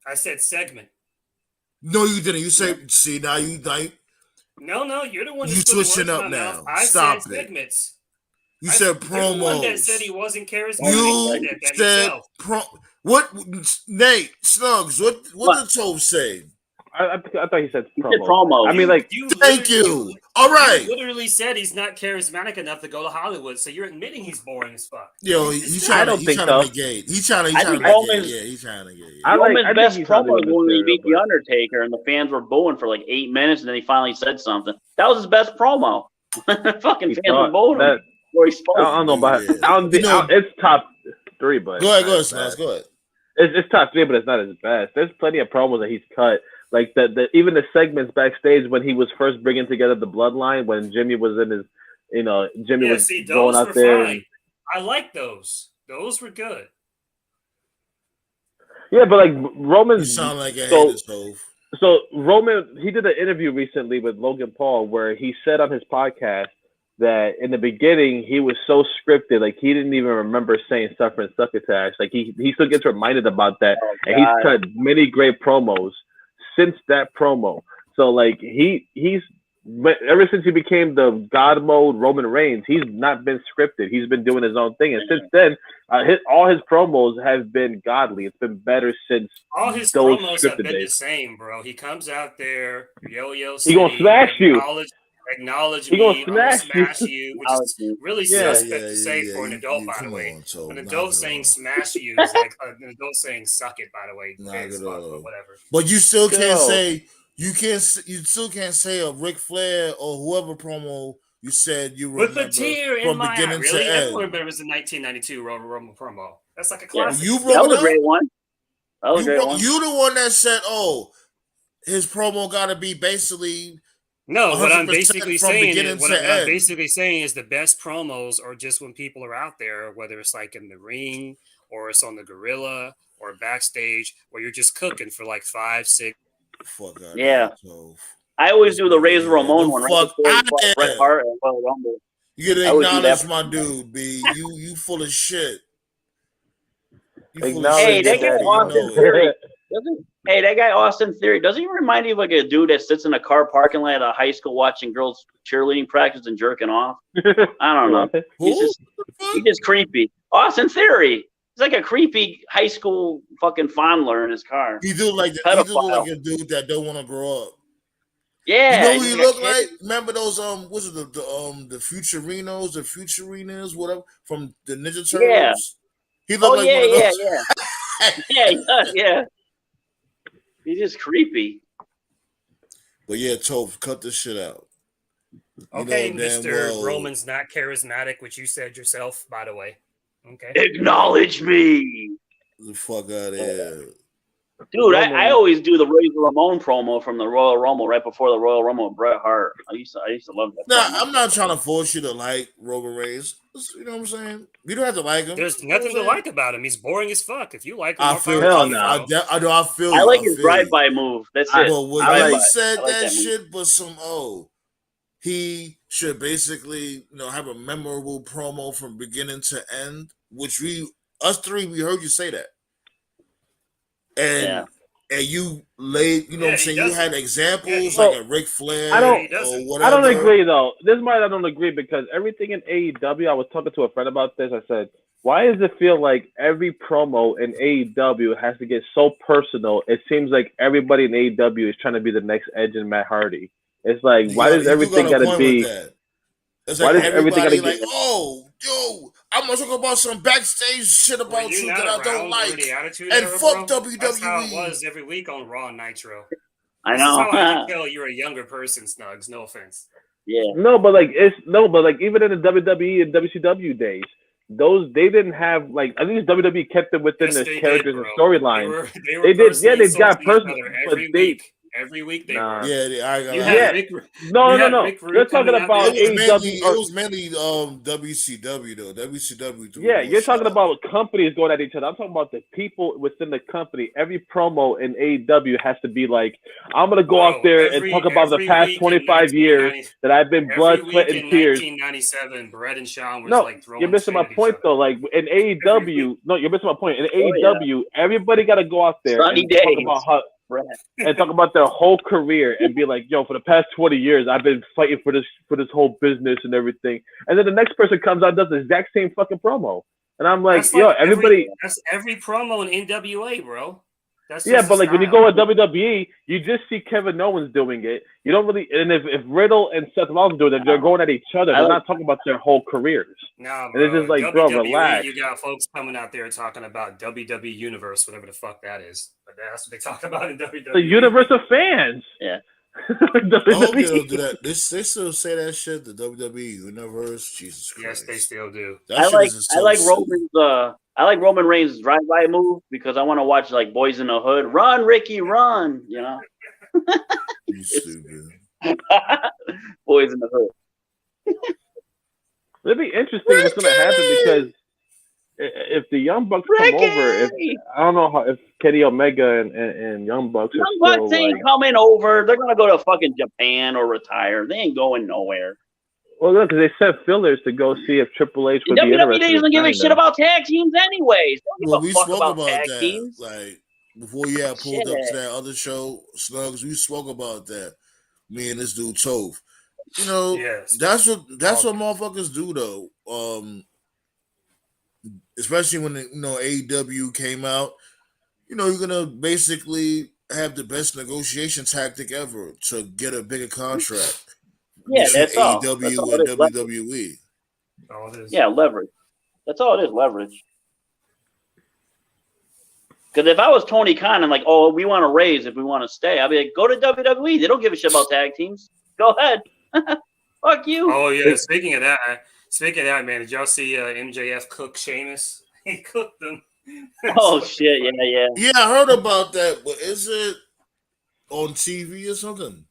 I said segment. No, you didn't. You said, see, now you. No, you're the one. You switching up now. I Stop said it. Segments. You said promos. The one that said he wasn't charismatic. You said what? Nate Snugs. What did Toph say? I thought he said promo. He said promo. I mean, like, thank you. All right. You literally said he's not charismatic enough to go to Hollywood, so you're admitting he's boring as fuck. Yo, he's trying to negate. He's trying to negate. Yeah, he's trying to negate. Roman's best promo was when he beat The Undertaker, and the fans were booing for like 8 minutes, and then he finally said something. That was his best promo. Fucking fans were booing him before he spoke. I don't know about it. It's top 3, but go ahead, Snugs. Go ahead. It's top 3, but it's not his best. There's plenty of promos that he's cut. Like even the segments backstage when he was first bringing together the bloodline, when Jimmy was in his, Jimmy was going out there. I like those. Those were good. Yeah, but like You Roman's sound like a so hater, Stove. so Roman, he did an interview recently with Logan Paul where he said on his podcast that in the beginning he was so scripted, like he didn't even remember saying suffering succotash. Like he still gets reminded about that, and he's cut many great promos since that promo. So like he's ever since he became the God mode Roman Reigns, he's not been scripted. He's been doing his own thing, and since then, all his promos have been godly. It's been better since All his those promos have scripted been the days. same, bro. He comes out there, yo, He gonna smash you. Acknowledge He me, gonna I'm gonna smash smash you, which is really Yeah. suspect to say for an adult, by the Come way. on, Toe. An Knock adult it saying off. smash you is like an adult saying suck it, by the way. Knock Big it fuck, off. but whatever. But you still can't Yo. say you still can't say a Ric Flair or whoever promo you said you With remember a tear in from my eye. beginning Really? to Everyone end. remembers the 1992 Royal Rumble promo. That's like a Yeah, classic. You that brought was it a great up. one. That was a great one. You the one that said, "Oh, his promo got to be basically." No, what I'm 100% basically from saying beginning is what to I'm end. basically saying is the best promos are just when people are out there, whether it's like in the ring or it's on the gorilla or backstage, where you're just cooking for like 5, 6. Fuck out Yeah. So I always do the Razor Ramon one right fuck before out he fought Bret Hart and Royal Rumble. You gotta I would do acknowledge that. my dude, B. You full of shit. You full of Acknowledge Hey, shit, that guy Daddy, you Austin know it. Theory. Hey, that guy Austin Theory. Doesn't he remind you of like a dude that sits in a car parking lot at a high school watching girls cheerleading practice and jerking off? I don't know. Who? He's just creepy. Austin Theory. He's like a creepy high school fucking fondler in his car. He do like a dude that don't want to grow up. Yeah. You know who he's he got look kids. like? Remember those what's it the Futurinos, whatever from the Ninja Turtles? Yeah. He looked like one of those. Yeah, he does, yeah. He's just creepy. But yeah, Toph, cut this shit out. Okay, know damn Mr. well- Roman's not charismatic, which you said yourself, by the way. Okay. Acknowledge me. The fuck out of here. Dude, I always do the Razor Ramon promo from the Royal Rumble right before the Royal Rumble with Bret Hart. I used to love that. Nah, promo. I'm not trying to force you to like Roman Reigns. You know what I'm saying? You don't have to like him. There's You know nothing what to I'm like about him. He's boring as fuck. If you like him, I I'll feel fire hell you, no. bro. I feel I you. like I his feel drive-by move. That's it. But when I you like said that that move. shit was some he should basically have a memorable promo from beginning to end, which us three we heard you say that. And you laid, what I'm saying, you had examples like a Ric Flair or whatever. I don't agree though. This might I don't agree because everything in AEW, I was talking to a friend about this. I said, why does it feel like every promo in AEW has to get so personal? It seems like everybody in AEW is trying to be the next Edge and Matt Hardy. It's like, why does everything got to be? It's why like does everything got to like, get? yo, I'm gonna talk about some backstage shit about you that I don't like, and era, fuck bro? WWE. That's how it was every week on Raw and Nitro. I know. This is how I can tell you're a younger person, Snugs. No offense. Yeah. No, but even in the WWE and WCW days, they didn't have like I think WWE kept them within the characters and storylines. They did, yeah, they got personal, but every week they nah. were. Yeah, no. You're talking about AEW. It was mainly WCW though. WCW. Yeah, you're talking about companies going at each other. I'm talking about the people within the company. Every promo in AEW has to be like, I'm gonna go out there and talk about the past 25 years that I've been blood, sweat, and tears. 1997, Brett and Sean was No, you're missing my point though. Like in AEW, no, you're missing my point. In AEW, everybody got to go out there and talk about how. And talk about their whole career and be like, yo, for the past 20 years, I've been fighting for this whole business and everything. And then the next person comes out and does the exact same fucking promo. And I'm like, everybody. That's every promo in NWA, bro. But like when you go at WWE, you just see Kevin Owens doing it. You don't really, and if Riddle and Seth Rollins do it, they're going at each other. They're not talking about their whole careers. No, and it's just like, WWE, bro, relax. You got folks coming out there talking about WWE Universe, whatever the fuck that is. But that's what they talk about in WWE. The universe of fans. Yeah. I hope they don't do that. They still say that shit. The WWE Universe, Jesus Christ. Yes, they still do. I like Roman Reigns' drive-by move because I want to watch like Boys in the Hood. Run, Ricky, run! You know. You stupid. Boys in the Hood. It'd be interesting what's going to happen because if the Young Bucks come over, I don't know if Kenny Omega and Young Bucks are Young still Bucks ain't coming over. They're gonna go to fucking Japan or retire. They ain't going nowhere. Well, look, because they sent fillers to go see if Triple H would be WWE interested. doesn't give a shit about tag teams anyways. Don't Well, give we a fuck spoke about about tag that. teams. Like before you had pulled up Shit. to that other show, Snugs, we spoke about that. Me and this dude Tove. You know, Yes. that's what motherfuckers do though. Especially when AEW came out. You know, you're gonna basically have the best negotiation tactic ever to get a bigger contract. Yeah, between that's all. AEW That's all and it is, WWE. All it is. Yeah, leverage. That's all it is, leverage. Because if I was Tony Khan and like, oh, we want to raise if we want to stay, I'd be like, go to WWE. They don't give a shit about tag teams. Go ahead. Fuck you. Oh yeah. Speaking of that, man, did y'all see MJF cook Sheamus? He cooked them. Oh shit! Yeah. Yeah, I heard about that, but is it on TV or something?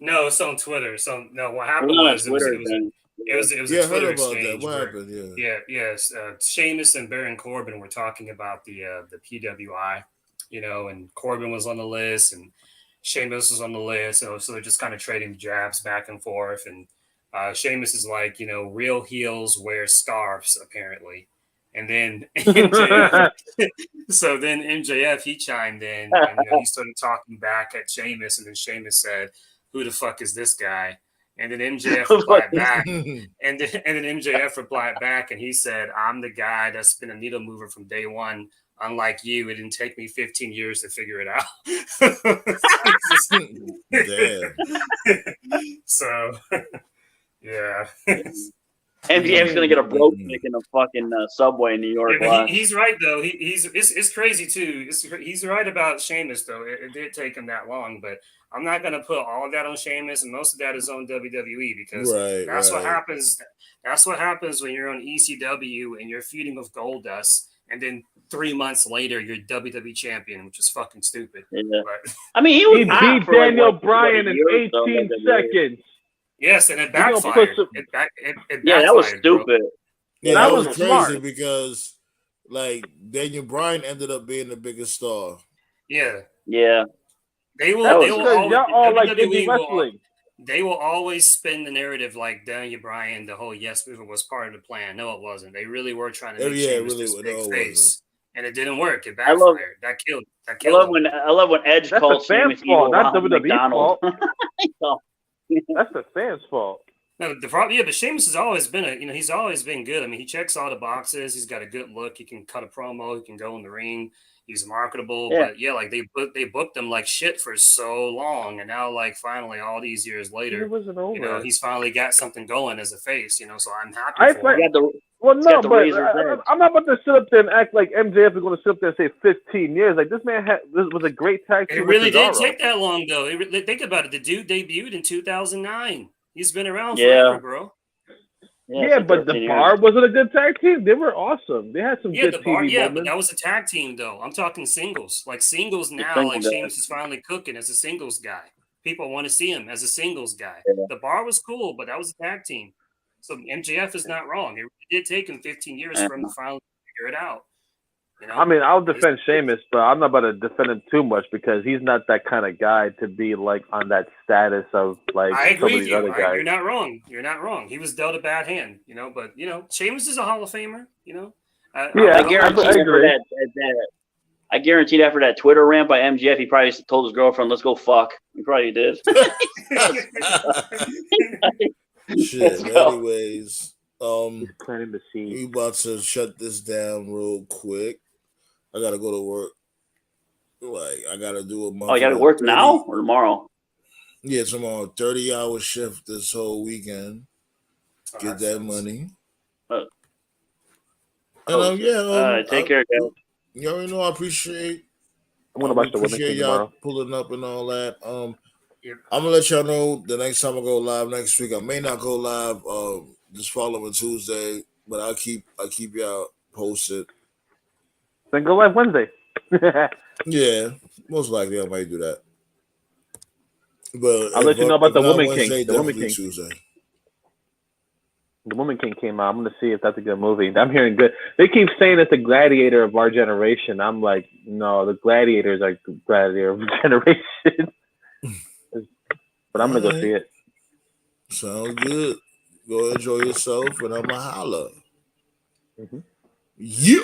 No, it's on Twitter. So no, what happened Well, was Twitter it was Yeah, a I Twitter heard about exchange. that. What where- happened? Yes. Sheamus and Baron Corbin were talking about the PWI, and Corbin was on the list and Sheamus was on the list. So they're just kind of trading jabs back and forth. And Sheamus is like, real heels wear scarves apparently. And then MJF, so then MJF, he chimed in and he started talking back at Sheamus, and then Sheamus said, "Who the fuck is this guy?" And then MJF replied back, and then MJF replied back, and he said, "I'm the guy that's been a needle mover from day one. Unlike you, it didn't take me 15 years to figure it out." Damn. So, yeah. MJF's gonna get a broke stick in the fucking subway in New York. Yeah, but he's right though. It's crazy too. He's right about Sheamus though. It did take him that long, but I'm not gonna put all of that on Sheamus, and most of that is on WWE because that's what happens. That's what happens when you're on ECW and you're feeding with gold dust, and then 3 months later you're WWE champion, which is fucking stupid. Yeah. But, I mean, he beat Daniel Bryan in 18 seconds. Yes, and it backfired. It backfired, that was stupid. Bro. Yeah, that was crazy smart. because like Daniel Bryan ended up being the biggest star. Yeah. They will like indie wrestling. They will always spin the narrative like Daniel Bryan, the whole yes movement was part of the plan. No, it wasn't. They really were trying to make Sheamus this big face, and it didn't work. It backfired. That killed him. I love when Edge calls Sheamus fault, not WWE fault. That's the fans' fault. No, the problem, but Sheamus has always been he's always been good. I mean, he checks all the boxes. He's got a good look. He can cut a promo. He can go in the ring. He's marketable. Yeah. But like they booked him like shit for so long, and now like finally all these years later, It wasn't over. he's finally got something going as a face. So I'm happy for him. I'm not about to sit up there and act like MJF is going to sit up there and say 15 years. Like this man this was a great tag team. It really didn't take that long though. Think about it. The dude debuted in 2009. He's been around forever, bro. Yeah, but the Bar wasn't a good tag team. They were awesome. They had some good TV moments. But that was a tag team though. I'm talking singles. Like singles now, like Sheamus is finally cooking as a singles guy. People want to see him as a singles guy. Yeah. The Bar was cool, but that was a tag team. So MJF is not wrong. It did take him 15 years for him to finally figure it out. I mean, I'll defend Sheamus, but I'm not about to defend him too much because he's not that kind of guy to be like on that status of like I agree with you. other guys. You're not wrong. You're not wrong. He was dealt a bad hand, but Sheamus is a Hall of Famer, I guarantee after that Twitter rant by MJF, he probably told his girlfriend, "Let's go fuck." He probably did. Shit. Anyways, planting the seed. we about to shut this down real quick. I gotta go to work. Like I gotta do a month. Oh, you gotta work now or tomorrow? Yeah, tomorrow. 30-hour shift this whole weekend. Get that money. Take care, guys. You already know I appreciate. I'm gonna watch the women appreciate team y'all tomorrow. pulling up and all that. I'm gonna let y'all know the next time I go live next week. I may not go live this following Tuesday, but I'll keep y'all posted. Then go live Wednesday. Yeah, most likely I might do that. But I'll let you know about the Woman King. Wednesday, The Woman definitely King. Tuesday. The Woman King came out. I'm gonna see if that's a good movie. I'm hearing good. They keep saying it's the Gladiator of our generation. I'm like, no, the Gladiators are the Gladiator of our generation. But I'm gonna go see it. Sounds good. Go enjoy yourself, and I'm going to holla. Mm-hmm. Yeah.